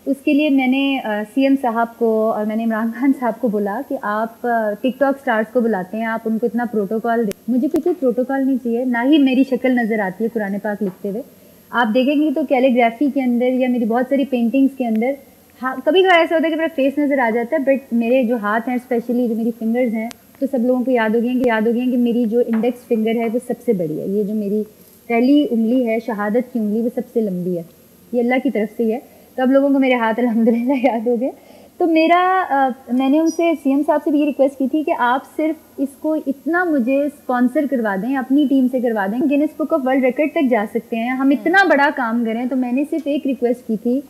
Speaker 9: उसके लिए मैंने सीएम साहब को और मैंने इमरान खान साहब को बोला कि आप टिकटॉक स्टार्स को बुलाते हैं, आप उनको इतना प्रोटोकॉल दें। मुझे कुछ प्रोटोकॉल नहीं चाहिए, ना ही मेरी शक्ल नज़र आती है कुरान पाक लिखते हुए। आप देखेंगे तो कैलीग्राफी के अंदर या मेरी बहुत सारी पेंटिंग्स के अंदर, हाँ कभी कभी ऐसा होता है कि मेरा फेस नज़र आ जाता है, बट मेरे जो हाथ हैं, स्पेशली जो मेरी फिंगर्स हैं, तो सब लोगों को याद हो गया कि मेरी जो इंडेक्स फिंगर है वो सबसे बड़ी है। ये जो मेरी पहली उंगली है, शहादत की उंगली, वो सबसे लंबी है, ये अल्लाह की तरफ से ही है। तो अब लोगों को मेरे हाथ अल्हम्दुलिल्लाह याद हो गए। तो मैंने उनसे सीएम साहब से भी ये रिक्वेस्ट की थी कि आप सिर्फ इसको इतना मुझे स्पॉन्सर करवा दें, अपनी टीम से करवा दें, Guinness book of world record तक जा सकते हैं, हम इतना बड़ा काम करें। तो मैंने सिर्फ एक रिक्वेस्ट की थी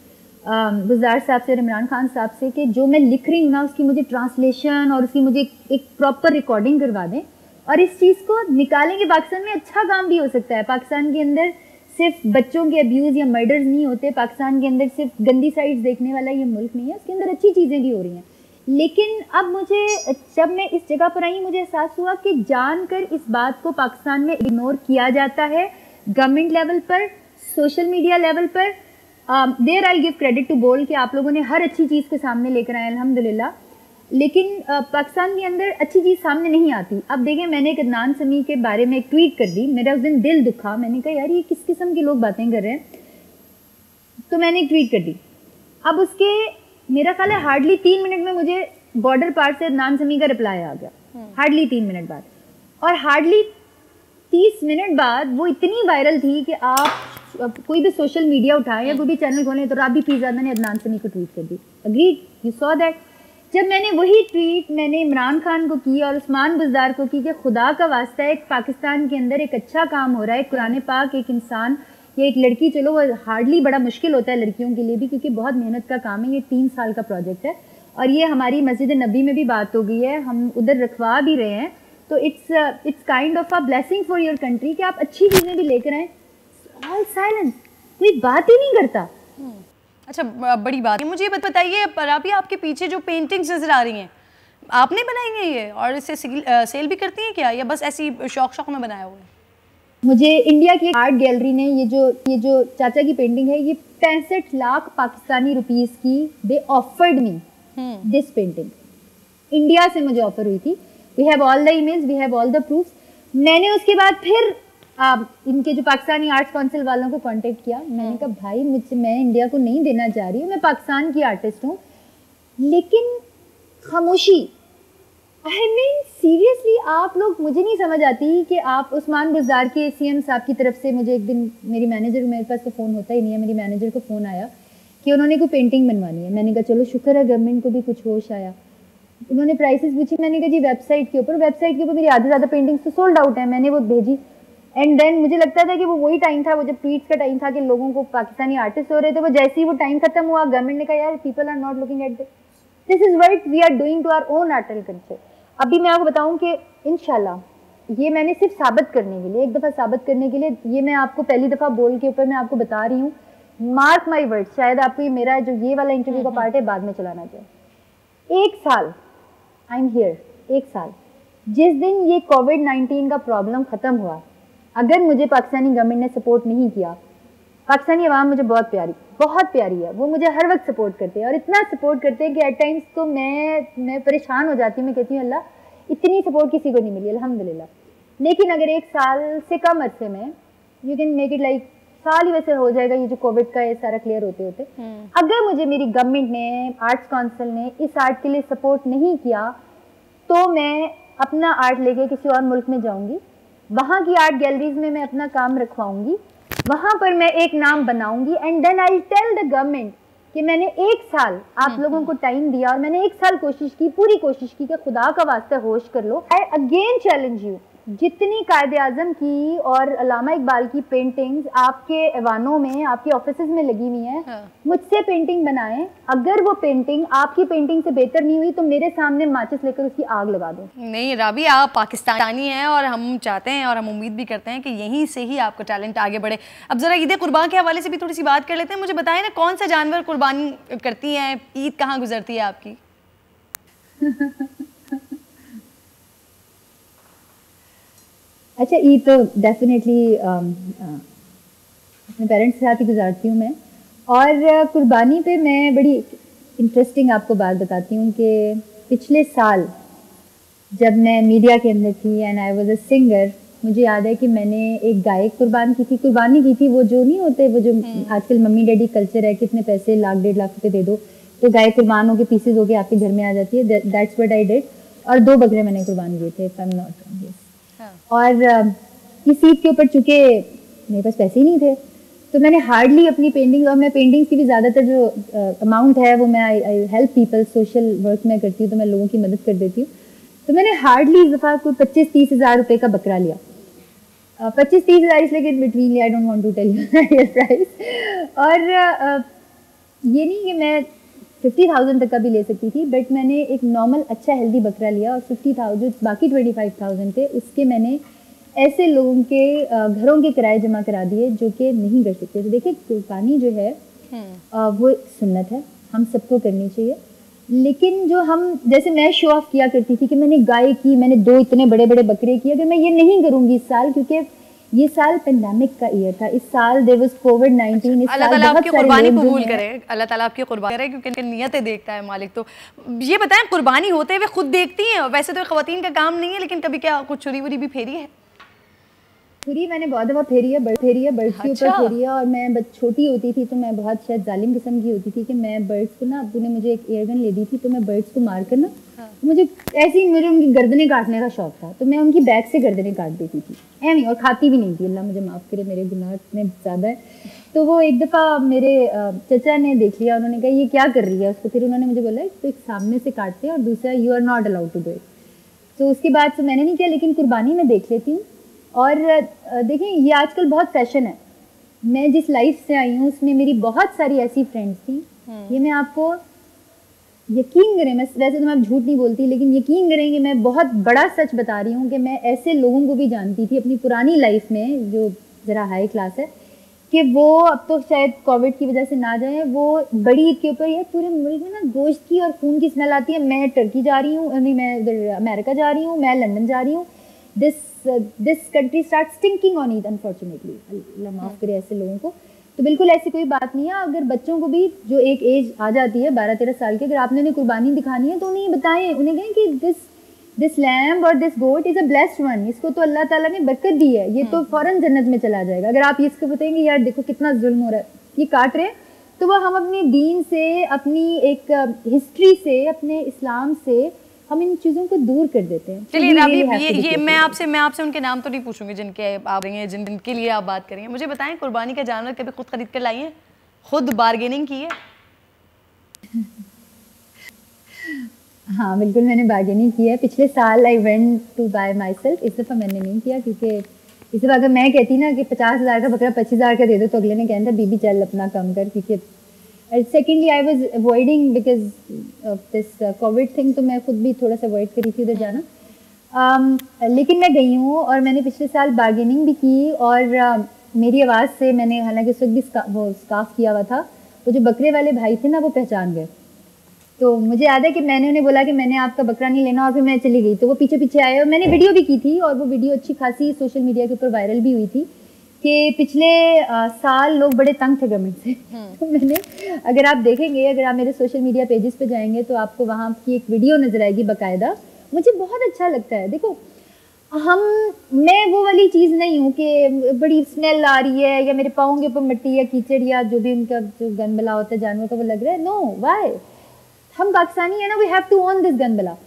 Speaker 9: गुज़ार साहब से और इमरान खान साहब से कि जो मैं लिख रही हूँ ना, उसकी मुझे ट्रांसलेशन और उसकी मुझे एक प्रॉपर रिकॉर्डिंग करवा दें, और इस चीज़ को निकालेंगे। पाकिस्तान में अच्छा काम भी हो सकता है। पाकिस्तान के अंदर सिर्फ बच्चों के अब्यूज़ या मर्डर्स नहीं होते, पाकिस्तान के अंदर सिर्फ गंदी साइड्स देखने वाला ये मुल्क नहीं है, उसके अंदर अच्छी चीज़ें भी हो रही हैं। लेकिन अब जब मैं इस जगह पर आई, मुझे एहसास हुआ कि जानकर इस बात को पाकिस्तान में इग्नोर किया जाता है, गवर्नमेंट लेवल पर, सोशल मीडिया लेवल पर। There I give credit to Bol कि आप लोगों ने हर अच्छी चीज़ को सामने लेकर आए अल्हम्दुलिल्लाह, लेकिन पाकिस्तान के अंदर अच्छी चीज़ सामने नहीं आती। अब देखें, मैंने एक अदनान समी के बारे में एक ट्वीट कर दी, मेरा उस दिन दिल दुखा, मैंने कहा यार ये किस किस्म के लोग बातें कर रहे हैं, तो मैंने एक ट्वीट कर दी। अब उसके मेरा ख्याल है हार्डली 3 मिनट में मुझे बॉर्डर पार से अदनान समी का रिप्लाई आ गया, हार्डली 3 मिनट बाद। और हार्डली 30 मिनट बाद वो इतनी वायरल थी कि आप कोई भी सोशल मीडिया उठाए या कोई भी चैनल खोलें तो राबी पीरज़ादा ने अदनान समी को ट्वीट कर दी। Agreed, you saw that. जब मैंने वही ट्वीट मैंने इमरान खान को की और उस्मान बुज़दार को की कि खुदा का वास्ता है, एक पाकिस्तान के अंदर एक अच्छा काम हो रहा है, कुरान पाक एक इंसान या एक लड़की, चलो वो हार्डली बड़ा मुश्किल होता है लड़कियों के लिए भी क्योंकि बहुत मेहनत का काम है, ये 3 साल का प्रोजेक्ट है और ये हमारी मस्जिद नबी में भी बात हो गई है, हम उधर रखवा भी रहे हैं, तो it's kind of a blessing for your country कि आप अच्छी चीज़ें भी लेकर आएँ। ऑल साइलेंस, कोई बात ही नहीं करता।
Speaker 2: अच्छा, बड़ी बात है। मुझे ये बताइए पराबी, आपके पीछे जो पेंटिंग्स नज़र आ रही हैं आपने बनाई हैं ये, और इसे सेल भी करती हैं क्या या बस ऐसी शौक में बनाया हुआ है?
Speaker 9: मुझे इंडिया की आर्ट गैलरी ने ये जो चाचा की पेंटिंग है, ये 65 लाख पाकिस्तानी रुपीस की, they offered me this painting. India से मुझे ऑफर हुई थी। We have all the image, we have all the proof. मैंने उसके बाद फिर इनके जो पाकिस्तानी आर्ट्स काउंसिल वालों को कांटेक्ट किया। मैंने कहा भाई मैं इंडिया को नहीं देना चाह रही हूँ, मैं पाकिस्तान की आर्टिस्ट हूँ, लेकिन खामोशी। आई मीन सीरियसली, आप लोग, मुझे नहीं समझ आती कि आप उस्मान बुज़दार के सीएम साहब की तरफ से, मुझे एक दिन मेरी मैनेजर, मेरे पास तो फ़ोन होता ही नहीं है, मेरी मैनेजर को फ़ोन आया कि उन्होंने कोई पेंटिंग बनवानी है। मैंने कहा चलो शुक्र है गवर्नमेंट को भी कुछ होश आया। उन्होंने प्राइसेस पूछी, मैंने कहा जी वेबसाइट के ऊपर मेरी आधी ज़्यादा पेंटिंग्स तो सोल्ड आउट है। मैंने वो भेजी एंड देन मुझे लगता था कि वो वही टाइम था, वो जब ट्वीट्स का टाइम था कि लोगों को पाकिस्तानी आर्टिस्ट हो रहे थे, वो जैसे ही वो टाइम खत्म हुआ गवर्नमेंट ने कहा यार people are not looking at this is what we are doing to our own art and culture. अभी मैं आपको बताऊं कि इंशाल्लाह ये मैंने सिर्फ साबित करने के लिए, एक दफ़ा साबित करने के लिए, ये मैं आपको पहली दफ़ा बोल के ऊपर मैं आपको बता रही हूँ, मार्क माई वर्ड, शायद आपको ये मेरा जो ये वाला इंटरव्यू का पार्ट है बाद में चलाना चाहिए। 1 साल आई एम हियर, 1 साल, जिस दिन ये कोविड-19 का प्रॉब्लम ख़त्म हुआ, अगर मुझे पाकिस्तानी गवर्नमेंट ने सपोर्ट नहीं किया, पाकिस्तानी अवाम मुझे बहुत प्यारी है, वो मुझे हर वक्त सपोर्ट करते हैं और इतना सपोर्ट करते हैं कि एट टाइम्स तो मैं परेशान हो जाती हूँ। मैं कहती हूँ अल्लाह इतनी सपोर्ट किसी को नहीं मिली अल्हम्दुलिल्लाह। लेकिन अगर 1 साल से कम अरसे में you can make it like साल ही वैसे हो जाएगा, ये जो कोविड का ये सारा क्लियर होते होते, अगर मुझे मेरी गवर्नमेंट ने, आर्ट्स काउंसिल ने इस आर्ट के लिए सपोर्ट नहीं किया तो मैं अपना आर्ट लेके किसी और मुल्क में जाऊँगी, वहाँ की आर्ट गैलरीज में मैं अपना काम रखवाऊंगी, वहाँ पर मैं एक नाम बनाऊंगी and then I tell the government कि मैंने 1 साल आप लोगों को टाइम दिया और मैंने 1 साल कोशिश की, पूरी कोशिश की कि खुदा का वास्ता होश कर लो। आई अगेन चैलेंज यू, जितनी कायदे आज़म की और अल्लामा इकबाल की पेंटिंग्स आपके ऐवानों में, आपके ऑफिसेज में लगी हुई हैं, मुझसे पेंटिंग बनाएं। अगर वो पेंटिंग आपकी पेंटिंग से बेहतर नहीं हुई तो मेरे सामने माचिस लेकर उसकी आग लगा दो।
Speaker 2: नहीं राबी, आप पाकिस्तानी हैं और हम चाहते हैं और हम उम्मीद भी करते हैं कि यहीं से ही आपका टैलेंट आगे बढ़े। अब ज़रा ईद कुर्बान के हवाले से भी थोड़ी सी बात कर लेते हैं। मुझे बताएं ना, कौन सा जानवर कुर्बानी करती हैं, ईद कहाँ गुजरती है आपकी?
Speaker 9: अच्छा, ईद तो डेफिनेटली अपने पेरेंट्स के साथ ही गुजारती हूँ मैं। और कुर्बानी पे मैं बड़ी इंटरेस्टिंग आपको बात बताती हूँ कि पिछले साल जब मैं मीडिया के अंदर थी and I was a singer, मुझे याद है कि मैंने एक गाय कुर्बानी की थी। वो जो नहीं होते, वो जो आजकल मम्मी डैडी कल्चर है, कितने पैसे, 1.5 लाख रुपए दे दो तो गाय कुर्बान होकर पीसेज होकर आपके घर में आ जाती है। That's what I did. और 2 बकरे मैंने कुर्बान किए थे, if I am not wrong. और इस ईद के ऊपर चूँकि मेरे पास पैसे ही नहीं थे तो मैंने हार्डली अपनी पेंटिंग, और मैं पेंटिंग्स की भी ज़्यादातर जो अमाउंट है वो मैं I help people, social work में करती हूँ तो मैं लोगों की मदद कर देती हूँ। तो मैंने हार्डली इस दफ़ा कोई 25-30 हज़ार रुपये का बकरा लिया। 25-30 हज़ार इसलिए बिटवीन लिया, I don't want to tell you price. और ये नहीं कि मैं 50,000 तक का भी ले सकती थी, बट मैंने एक नॉर्मल अच्छा हेल्दी बकरा लिया और 50,000, बाकी 25,000 थे उसके मैंने ऐसे लोगों के घरों के किराए जमा करा दिए जो कि नहीं कर सकते। तो देखिए, कुर्बानी जो है वो सुन्नत है, हम सबको करनी चाहिए। लेकिन जो हम, जैसे मैं शो ऑफ किया करती थी कि मैंने गाय की, मैंने 2 इतने बड़े बड़े बकरे किए, अगर मैं ये नहीं करूँगी इस साल, क्योंकि ये साल पेंडेमिक का ईयर था, इस साल देयर वाज कोविड-19।
Speaker 2: अल्लाह ताला आपकी कुर्बानी कबूल करे, अल्लाह ताला आपकी कुर्बानी करे, क्योंकि नियतें देखता है मालिक। तो ये बताएं, कुर्बानी होते हुए खुद देखती हैं? वैसे तो ख़वातीन का काम नहीं है, लेकिन कभी क्या कुछ छुरी वुरी भी फेरी है?
Speaker 9: पूरी मैंने बहुत दफ़ा फेरी है बर्ड्स के ऊपर फेरी है। और मैं छोटी होती थी तो मैं बहुत शायद जालिम किस्म की होती थी कि मैं बर्ड्स को ना, अब्बू ने मुझे एक एयरगन ले दी थी तो मैं बर्ड्स को मार कर ना, मुझे ऐसे ही मुझे उनकी गर्दनें काटने का शौक था, तो मैं उनकी बैक से गर्दनें काट देती थी एवं, और खाती भी नहीं थी, अल्लाह मुझे माफ़ करे, मेरे गुनाह इतने ज़्यादा है। तो वो एक दफ़ा मेरे चचा ने देख लिया, उन्होंने कहा ये क्या कर रही है उसको, फिर उन्होंने मुझे बोला तो एक सामने से काटते हैं और दूसरा you are not allowed to do it. तो उसके बाद से मैंने नहीं किया, लेकिन कुर्बानी में देख लेती हूँ। और देखें ये आजकल बहुत फैशन है, मैं जिस लाइफ से आई हूँ उसमें मेरी बहुत सारी ऐसी फ्रेंड्स थी, ये मैं आपको यकीन करें, मैं वैसे तो मैं झूठ नहीं बोलती, लेकिन यकीन करें कि मैं बहुत बड़ा सच बता रही हूँ कि मैं ऐसे लोगों को भी जानती थी अपनी पुरानी लाइफ में जो ज़रा हाई क्लास है, कि वो अब तो शायद कोविड की वजह से ना जाए, वो बड़ी ईद के ऊपर ये पूरे मुल्क में ना गोश्त की और खून की स्मेल आती है, मैं टर्की जा रही हूँ, नहीं मैं उधर अमेरिका जा रही हूँ, मैं लंदन जा रही हूँ, this country start stinking on Eid unfortunately, अल्लाह माफ़ करे ऐसे लोगों को। तो बिल्कुल ऐसी कोई बात नहीं है, अगर बच्चों को भी जो एक एज आ जाती है 12-13 साल की, अगर आपने उन्हें कुर्बानी दिखानी है तो उन्हें बताएं, उन्हें कहें कि दिस लैम्ब और this goat is a blessed one, इसको तो अल्लाह ताला ने बरकत दी है, ये तो फ़ौरन जन्नत में चला जाएगा। अगर आप इसको बताएंगे यार देखो कितना जुल्म हो रहा है, ये काट रहे हैं, तो वह हम अपने दीन से, अपनी एक हिस्ट्री से, अपने इस्लाम से हम इन चीज़ों को दूर कर देते हैं।
Speaker 2: चलिए राबी, ये मैं आपसे उनके नाम तो नहीं पूछूंगी जिनके आप रही हैं, जिनके लिए आप बात करेंगे, मुझे बताएं कुर्बानी का जानवर कभी खुद खरीद कर लाई है, खुद बार्गेनिंग की है?
Speaker 9: हाँ बिल्कुल मैंने बार्गेनिंग की है, पिछले साल I went to buy myself, इस दफ़ा मैंने नहीं किया, क्योंकि इस दफ़ा अगर मैं कहती ना कि 50,000 का बकरा 25,000 का दे दो तो अगले ने कहना था बीबी चल अपना कम कर, क्योंकि secondly I was avoiding because of this Covid thing, तो मैं खुद भी थोड़ा सा अवॉइड करी थी उधर जाना। लेकिन मैं गई हूँ और मैंने पिछले साल बार्गेनिंग भी की, और मेरी आवाज़ से मैंने, हालांकि उस वक्त भी वो स्काफ किया हुआ था, तो जो बकरे वाले भाई थे ना वो पहचान गए, तो मुझे याद है कि मैंने उन्हें बोला कि मैंने आपका बकरा नहीं लेना, और फिर मैं चली गई, तो वो पीछे पीछे आए, और मैंने वीडियो भी की थी, और वो वीडियो अच्छी खासी सोशल मीडिया के ऊपर वायरल भी हुई थी कि पिछले साल लोग बड़े तंग थे गवर्नमेंट से। तो मैंने, अगर आप देखेंगे, अगर आप मेरे सोशल मीडिया पेजेस पे जाएंगे तो आपको वहाँ की एक वीडियो नजर आएगी बाकायदा, मुझे बहुत अच्छा लगता है। देखो मैं वो वाली चीज़ नहीं हूँ कि बड़ी स्मेल आ रही है या मेरे पाँव के ऊपर मिट्टी या कीचड़ या जो भी उनका जो गंदबला होता है जानवर का वो लग रहा है, नो वाई, हम पाकिस्तानी है ना, we have to own this गंदबला।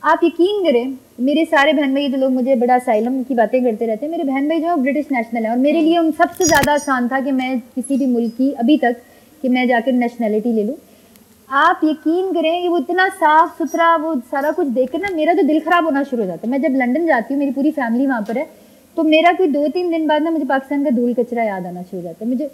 Speaker 9: आप यकीन करें, मेरे सारे बहन भाई जो लोग मुझे बड़ा असाइलम की बातें करते रहते हैं, मेरे बहन भाई जो है ब्रिटिश नेशनल है, और मेरे लिए उन सबसे ज़्यादा आसान था कि मैं किसी भी मुल्क की अभी तक कि मैं जाकर नेशनलिटी ले लूँ। आप यकीन करें कि वो इतना साफ़ सुथरा वो सारा कुछ देखकर ना मेरा तो दिल ख़राब होना शुरू हो जाता है। मैं जब लंदन जाती हूँ, मेरी पूरी फैमिली वहाँ पर है, तो मेरा कोई 2-3 दिन बाद ना मुझे पाकिस्तान का धूल कचरा याद आना शुरू हो जाता है, मुझे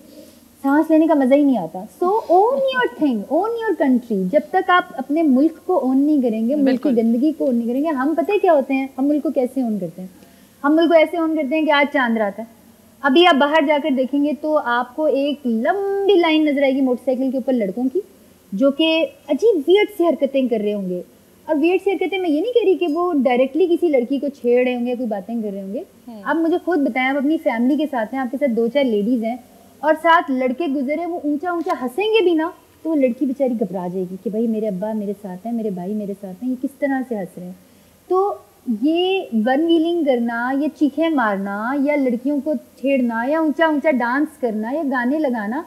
Speaker 9: सांस लेने का मज़ा ही नहीं आता। So own your thing, own your country. जब तक आप अपने मुल्क को ओन नहीं करेंगे, मुल्क की गंदगी को ओन नहीं करेंगे, हम पता है क्या होते हैं, हम मुल्क को कैसे ओन करते हैं, हम मुल्क को ऐसे ओन करते हैं कि आज चांद रात है। अभी आप बाहर जाकर देखेंगे तो आपको एक लंबी लाइन नजर आएगी मोटरसाइकिल के ऊपर लड़कों की, जो कि अजीब वियर्ड सी हरकतें कर रहे होंगे। और वियर्ड सी हरकतें मैं ये नहीं कह रही कि वो डायरेक्टली किसी लड़की को छेड़ रहे होंगे, कोई बातें कर रहे होंगे। आप मुझे खुद बताएं, आप अपनी फैमिली के साथ हैं, आपके साथ 2-4 लेडीज़ हैं और साथ लड़के गुजरे, वो ऊंचा ऊंचा हंसेंगे भी ना, तो वो लड़की बेचारी घबरा जाएगी कि भाई मेरे अब्बा मेरे साथ हैं, मेरे भाई मेरे साथ हैं, ये किस तरह से हंस रहे हैं। तो ये वन व्हीलिंग करना, ये चीखें मारना या लड़कियों को छेड़ना या ऊंचा ऊंचा डांस करना या गाने लगाना,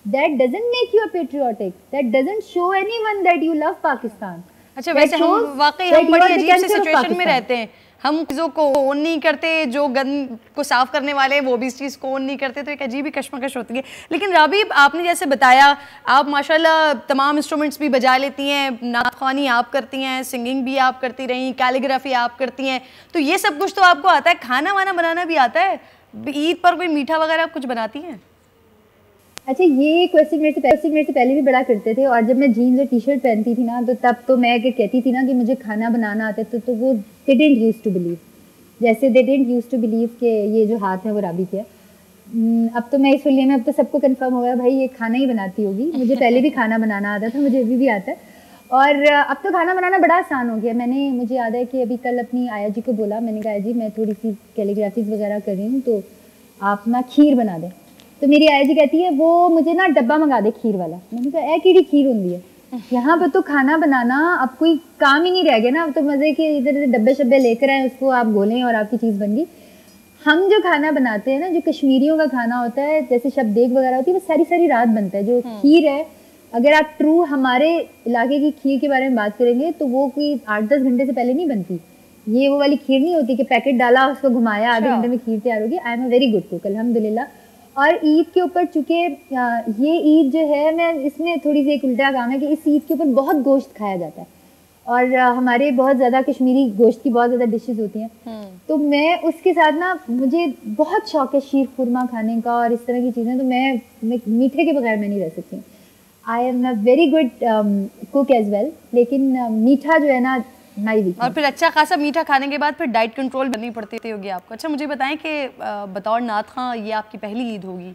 Speaker 9: that doesn't make you a patriotic, that doesn't show anyone that you love Pakistan।
Speaker 2: अच्छा, वैसे हम वाकई हम बड़ी अजीब सी सिचुएशन में रहते हैं, हम चीज़ों को ओन नहीं करते, जो गंद को साफ करने वाले हैं वो भी इस चीज़ को ओन नहीं करते, तो एक अजीब ही कश्मकश होती है। लेकिन राबी, आपने जैसे बताया, आप माशाल्लाह तमाम इंस्ट्रूमेंट्स भी बजा लेती हैं, नात ख्वानी आप करती हैं, सिंगिंग भी आप करती रहीं, कैलीग्राफी आप करती हैं, तो ये सब कुछ तो आपको आता है, खाना वाना बनाना भी आता है? ईद पर कोई मीठा वगैरह कुछ बनाती हैं?
Speaker 9: अच्छा, ये क्वेश्चन मेरे से पहले भी बड़ा करते थे, और जब मैं जीन्स और टी शर्ट पहनती थी ना, तो तब तो मैं अगर कहती थी ना कि मुझे खाना बनाना आता है, तो वो they didn't used to believe, जैसे they didn't used to believe कि ये जो हाथ है वो राबी के है। अब तो मैं इस लिए में अब तो सबको कंफर्म हो गया भाई ये खाना ही बनाती होगी। मुझे पहले भी खाना बनाना आता था, मुझे अभी भी आता है, और अब तो खाना बनाना बड़ा आसान हो गया। मुझे याद है कि अभी कल अपनी आया जी को बोला, मैंने कहा जी मैं थोड़ी सी कैलीग्राफीज वगैरह कर रही हूँ, तो आप ना खीर बना दें। तो मेरी आया जी कहती है वो मुझे ना डब्बा मंगा दे खीर वाला। मैंने कहा केड़ी खीर होती है, यहाँ पर तो खाना बनाना अब कोई काम ही नहीं रह गया ना, अब तो मज़े के इधर इधर डब्बे शब्बे लेकर आए, उसको आप गोलें और आपकी चीज़ बन गई। हम जो खाना बनाते हैं ना, जो कश्मीरियों का खाना होता है, जैसे शबदेग वगैरह होती है, वो सारी सारी रात बनता है। जो खीर है, अगर आप ट्रू हमारे इलाके की खीर के बारे में बात करेंगे तो वो कोई 8-10 घंटे से पहले नहीं बनती। ये वो वाली खीर नहीं होती कि पैकेट डाला, उसको घुमाया, आधे घंटे में खीर तैयार होगी। आई am a very good cook, अल्हम्दुलिल्लाह। और ईद के ऊपर चूँकि ये ईद जो है, मैं इसमें थोड़ी सी एक उल्टा काम है कि इस ईद के ऊपर बहुत गोश्त खाया जाता है और हमारे बहुत ज़्यादा कश्मीरी गोश्त की बहुत ज़्यादा डिशेस होती हैं। तो मैं उसके साथ ना, मुझे बहुत शौक है शीर खुरमा खाने का और इस तरह की चीज़ें। तो मैं मीठे के बगैर मैं नहीं रह सकती हूँ। I am a very good cook as well, लेकिन मीठा जो है ना, नहीं।
Speaker 2: और फिर अच्छा खासा मीठा खाने के बाद फिर डाइट कंट्रोल करनी पड़ती होगी आपको। अच्छा मुझे बताएं कि बतौर नात खां ये आपकी पहली ईद होगी,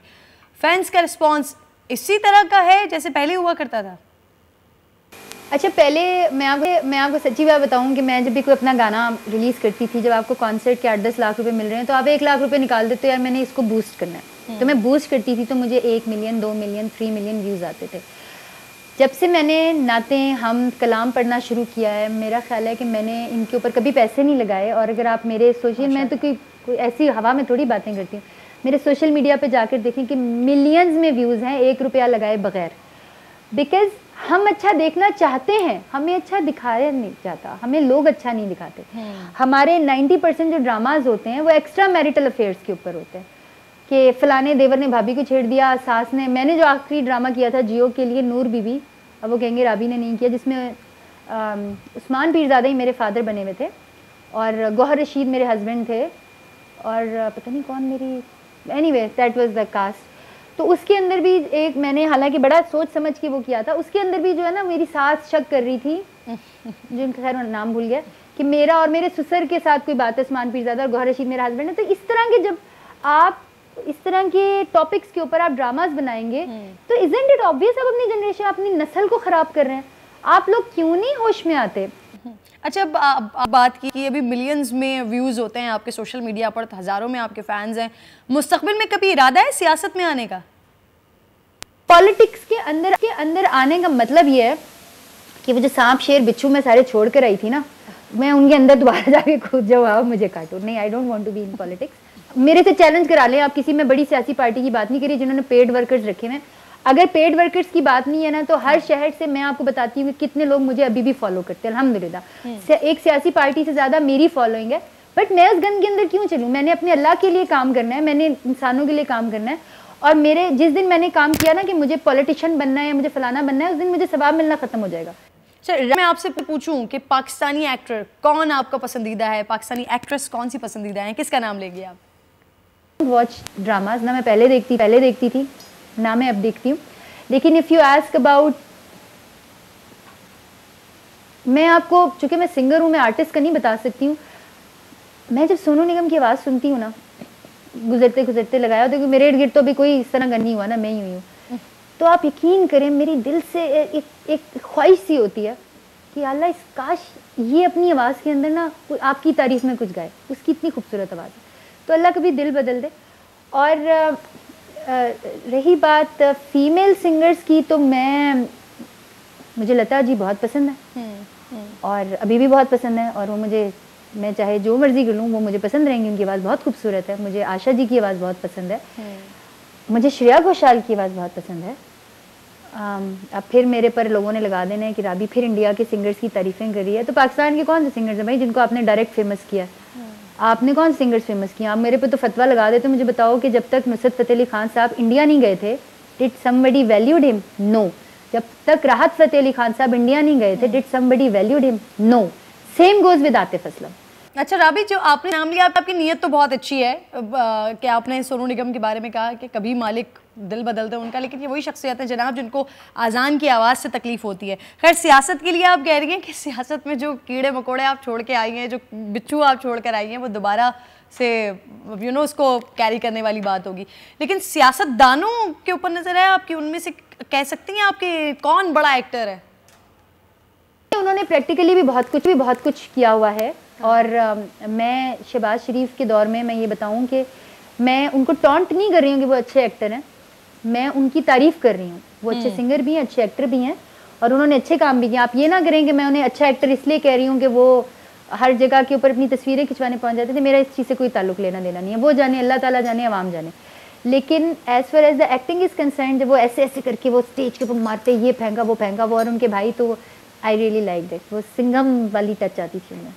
Speaker 2: फैंस का रिस्पॉन्स इसी तरह का है जैसे पहले हुआ करता था?
Speaker 9: अच्छा, पहले मैं आपको सच्ची बात बताऊं कि मैं जब भी कोई अपना गाना रिलीज़ करती थी, जब आपको कॉन्सर्ट के 8-10 लाख रुपए मिल रहे हैं तो आप 1 लाख रुपए निकाल देते हो, यार मैंने इसको बूस्ट करना है। तो मैं बूस्ट करती थी तो मुझे 1 मिलियन, 2 मिलियन, 3 मिलियन व्यूज़ आते थे। जब से मैंने नातें, हम कलाम पढ़ना शुरू किया है, मेरा ख्याल है कि मैंने इनके ऊपर कभी पैसे नहीं लगाए। और अगर आप मेरे सोशल, मैं तो कोई ऐसी हवा में थोड़ी बातें करती हूँ, मेरे सोशल मीडिया पे जाकर देखें कि मिलियंस में व्यूज़ हैं 1 रुपया लगाए बगैर। बिकॉज हम अच्छा देखना चाहते हैं, हमें अच्छा दिखाया नहीं जाता, हमें लोग अच्छा नहीं दिखाते। हमारे 90% जो ड्रामाज होते हैं वो एक्स्ट्रा मैरिटल अफेयर्स के ऊपर होते हैं कि फ़लाने देवर ने भाभी को छेड़ दिया, सास ने। मैंने जो आखिरी ड्रामा किया था जियो के लिए, नूर बीबी, अब वो कहेंगे राबी ने नहीं किया, जिसमें उस्मान पीरज़ादा ही मेरे फादर बने हुए थे और गौहर रशीद मेरे हस्बैंड थे और पता नहीं कौन मेरी, anyway that was the caste. तो उसके अंदर भी एक मैंने हालांकि बड़ा सोच समझ के वो किया था, उसके अंदर भी जो है ना, मेरी सास शक कर रही थी, जिनका खैर नाम भूल गया, कि मेरा और मेरे ससुर के साथ कोई बात है, उस्मान पीरज़ादा और गौहर रशीद मेरा हस्बैंड है। तो इस तरह के, जब आप इस तरह के टॉपिक्स के ऊपर आप ड्रामास बनाएंगे तो इज़न्ट इट ऑब्वियस आप अपनी जनरेशन, अपनी नस्ल को ख़राब कर रहे हैं। आप लोग क्यों नहीं होश में आते?
Speaker 2: अच्छा, अब बात की कि अभी मिलियंस में व्यूज़ होते हैं आपके सोशल मीडिया पर, हज़ारों में आपके फैंस हैं, मुस्तक़बिल में कभी इरादा है सियासत में आने का?
Speaker 9: पॉलिटिक्स के अंदर आने का मतलब ये है कि वो जो सांप शेर बिच्छू मैं सारे छोड़ कर आई थी ना, मैं उनके अंदर दोबारा जाके कूद जाऊँ, आओ मुझे काटो। नहीं, I don't want to be in politics. मेरे से चैलेंज करा लें आप, किसी में बड़ी सियासी पार्टी की बात नहीं करी जिन्होंने पेड वर्कर्स रखे हैं। अगर पेड वर्कर्स की बात नहीं है ना, तो हर शहर से मैं आपको बताती हूँ कि कितने लोग मुझे अभी भी फॉलो करते हैं, अल्हम्दुलिल्लाह। एक सियासी पार्टी से ज़्यादा मेरी फॉलोइंग है। बट मैं उस गन के अंदर क्यों चलूँ? मैंने अपने अल्लाह के लिए काम करना है, मैंने इंसानों के लिए काम करना है। और मेरे जिस दिन मैंने काम किया ना कि मुझे पॉलिटिशियन बनना है या मुझे फलाना बनना है, उस दिन मुझे सवाब मिलना ख़त्म हो जाएगा।
Speaker 2: चल, मैं आपसे पूछूं कि पाकिस्तानी एक्टर कौन आपका पसंदीदा है, पाकिस्तानी एक्ट्रेस कौन सी पसंदीदा है, किसका नाम लेंगे आप?
Speaker 9: वॉच ड्रामाज ना, मैं पहले देखती थी ना, मैं अब देखती हूँ। लेकिन इफ़ यू आस्क अबाउट, मैं आपको, चूँकि मैं सिंगर हूँ, मैं आर्टिस्ट का नहीं बता सकती हूँ। मैं जब सोनू निगम की आवाज़ सुनती हूँ ना, गुजरते गुजरते लगाया होता है, क्योंकि मेरे इर्द गिर्द तो अभी कोई इस तरह का नहीं हुआ ना, मैं ही हुई हूँ। तो आप यकीन करें, मेरी दिल से एक ख्वाहिश सी होती है कि अल्लाह, इस काश ये अपनी आवाज़ के अंदर ना आपकी तारीफ़ में कुछ गाए, उसकी इतनी खूबसूरत आवाज़ है। तो अल्लाह कभी दिल बदल दे। और रही बात फीमेल सिंगर्स की, तो मुझे लता जी बहुत पसंद है और अभी भी बहुत पसंद है, और वो मुझे, मैं चाहे जो मर्जी कर लूँ वो मुझे पसंद रहेंगी। उनकी आवाज़ बहुत खूबसूरत है। मुझे आशा जी की आवाज़ बहुत पसंद है, मुझे श्रेया घोषाल की आवाज़ बहुत पसंद है। अब फिर मेरे पर लोगों ने लगा देना है कि राबी फिर इंडिया के सिंगर्स की तारीफ़ें कर रही है। तो पाकिस्तान के कौन से सिंगर्स हैं भाई जिनको आपने डायरेक्ट फेमस किया? आपने कौन से सिंगर्स फेमस किया? आप मेरे पे तो फतवा लगा देते। मुझे बताओ कि जब तक नुसरत फ़तेह अली खान साहब इंडिया नहीं गए थे, did somebody valued him? No. जब तक राहत फ़तेह अली खान साहब इंडिया नहीं गए थे, did somebody valued him? No. Same goes with Atif Aslam.
Speaker 2: अच्छा राबी, जो आपने नाम लिया, आपकी नीयत तो बहुत अच्छी है कि आपने सोनू निगम के बारे में कहा कि कभी मालिक दिल बदलते हैं उनका, लेकिन ये वही शख्सियत है जनाब जिनको अजान की आवाज़ से तकलीफ होती है। खैर, सियासत के लिए आप कह रही हैं कि सियासत में जो कीड़े मकोड़े आप छोड़ के आई हैं, जो बिच्छू आप छोड़ कर आई हैं, वो दोबारा से उसको कैरी करने वाली बात होगी। लेकिन सियासतदानों के ऊपर नज़र है आपकी, उनमें से कह सकती हैं आपके कौन बड़ा एक्टर है?
Speaker 9: उन्होंने प्रैक्टिकली भी बहुत कुछ किया हुआ है। और मैं शहबाज शरीफ के दौर में मैं ये बताऊं कि मैं उनको टॉन्ट नहीं कर रही हूँ कि वो अच्छे एक्टर हैं, मैं उनकी तारीफ़ कर रही हूँ। वो अच्छे सिंगर भी हैं, अच्छे एक्टर भी हैं, और उन्होंने अच्छे काम भी किए। आप ये ना करें कि मैं उन्हें अच्छा एक्टर इसलिए कह रही हूँ कि वो हर जगह के ऊपर अपनी तस्वीरें खिंचवाने पहुंच जाते थे। मेरा इस चीज़ से कोई ताल्लुक लेना देना नहीं है, वो जाने, अल्लाह ताला जाने, अवाम जाने। लेकिन as far as the acting is concern, जब वो ऐसे ऐसे करके वो स्टेज के ऊपर मारते, ये फेंका वो और उनके भाई, तो आई रियली लाइक दैट। वो सिंघम वाली टच आती थी उनमें।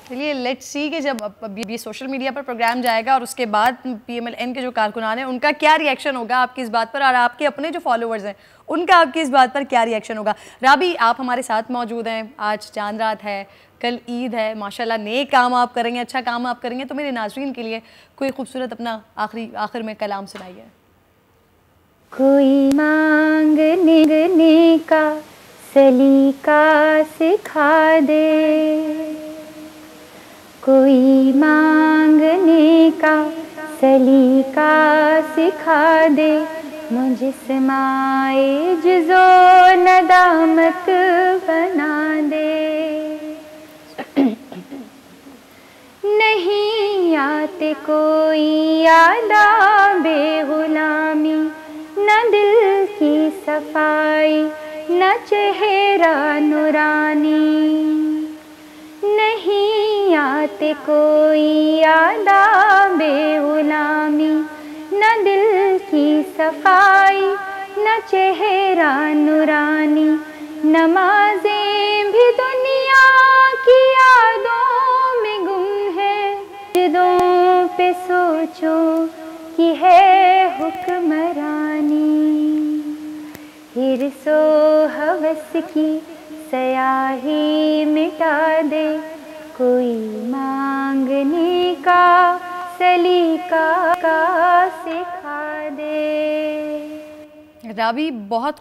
Speaker 2: चलिए लेट्स सी कि जब अब ये सोशल मीडिया पर प्रोग्राम जाएगा और उसके बाद PMLN के जो कारकुनान हैं उनका क्या रिएक्शन होगा आपकी इस बात पर, और आपके अपने जो फॉलोअर्स हैं उनका आपकी इस बात पर क्या रिएक्शन होगा। राबी, आप हमारे साथ मौजूद हैं, आज चांद रात है, कल ईद है, माशाल्लाह नेक काम आप करेंगे, अच्छा काम आप करेंगे, तो मेरे नाज़रीन के लिए कोई खूबसूरत अपना आखिर में कलाम सुनाइए।
Speaker 9: कोई मांगने का सलीका सिखा दे, कोई मांगने का सलीका सिखा दे, मुझे समाए जुज़ो नदामत बना दे। नहीं आते कोई यादा बेगुलामी, न दिल की सफाई न चेहरा नूरानी, नहीं आते कोई यादा बेगुलामी, न दिल की सफाई न चेहरा नूरानी, नमाजें भी दुनिया की यादों में गुम है, जिदों पे सोचो कि है हुक्मरानी, हिर्सो हवस की सयाही मिटा दे, कोई मांगने का सलीका सिखा दे।
Speaker 2: राबी, बहुत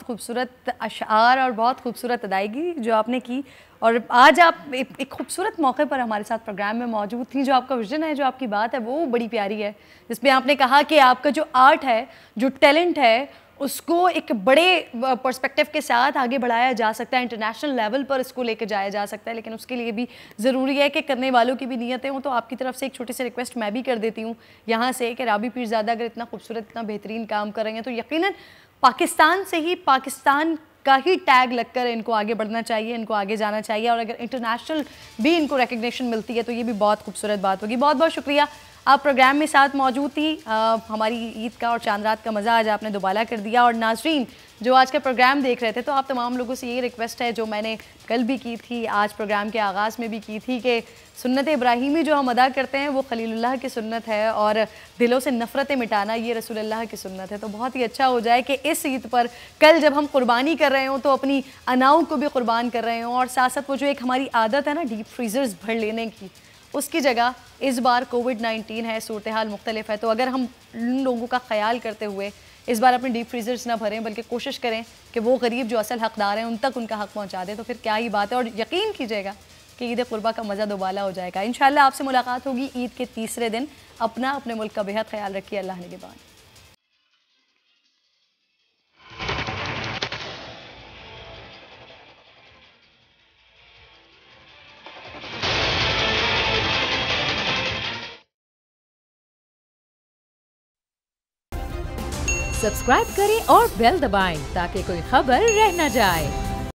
Speaker 2: खूबसूरत अशआर और बहुत खूबसूरत अदायगी जो आपने की, और आज आप एक खूबसूरत मौके पर हमारे साथ प्रोग्राम में मौजूद थी। जो आपका विजन है, जो आपकी बात है, वो बड़ी प्यारी है, जिसमें आपने कहा कि आपका जो आर्ट है, जो टैलेंट है, उसको एक बड़े पर्सपेक्टिव के साथ आगे बढ़ाया जा सकता है, इंटरनेशनल लेवल पर इसको लेकर जाया जा सकता है, लेकिन उसके लिए भी ज़रूरी है कि करने वालों की भी नीयतें हों। तो आपकी तरफ से एक छोटी सी रिक्वेस्ट मैं भी कर देती हूँ यहाँ से कि राबी पीरज़ादा अगर इतना खूबसूरत, इतना बेहतरीन काम कर रहे हैं तो यकीनन पाकिस्तान से ही, पाकिस्तान का ही टैग लगकर इनको आगे बढ़ना चाहिए, इनको आगे जाना चाहिए, और अगर इंटरनेशनल भी इनको रिकग्निशन मिलती है तो ये भी बहुत खूबसूरत बात होगी। बहुत बहुत शुक्रिया, आप प्रोग्राम में साथ मौजूद थी। हमारी ईद का और चांद रात का मज़ा आज आपने दोबारा कर दिया। और नाज़रीन जो आज का प्रोग्राम देख रहे थे, तो आप तमाम लोगों से ये रिक्वेस्ट है जो मैंने कल भी की थी, आज प्रोग्राम के आगाज़ में भी की थी, कि सुन्नत इब्राहीमी जो हम अदा करते हैं वो खलीलुल्लाह की सुन्नत है, और दिलों से नफ़रतें मिटाना ये रसूलुल्लाह की सुन्नत है। तो बहुत ही अच्छा हो जाए कि इस ईद पर कल जब हम कुर्बानी कर रहे हों तो अपनी अनाओं को भी कुर्बान कर रहे हों, और साथ साथ वो जो एक हमारी आदत है ना डीप फ्रीज़र्स भर लेने की, उसकी जगह इस बार कोविड-19 है, सूरत हाल मुख्तलिफ है, तो अगर हम उन लोगों का ख्याल करते हुए इस बार अपने डीप फ्रीज़र्स ना भरें, बल्कि कोशिश करें कि वो गरीब जो असल हकदार हैं उन तक उनका हक पहुंचा दें, तो फिर क्या ही बात है। और यकीन कीजिएगा कि ईद कुर्बा का मज़ा दोबारा हो जाएगा। इंशाल्लाह आपसे मुलाकात होगी ईद के तीसरे दिन। अपने मुल्क का बेहद ख्याल रखिए। अल्लाह निगहबान।
Speaker 1: सब्सक्राइब करें और बेल दबाएं ताकि कोई खबर रह न जाए।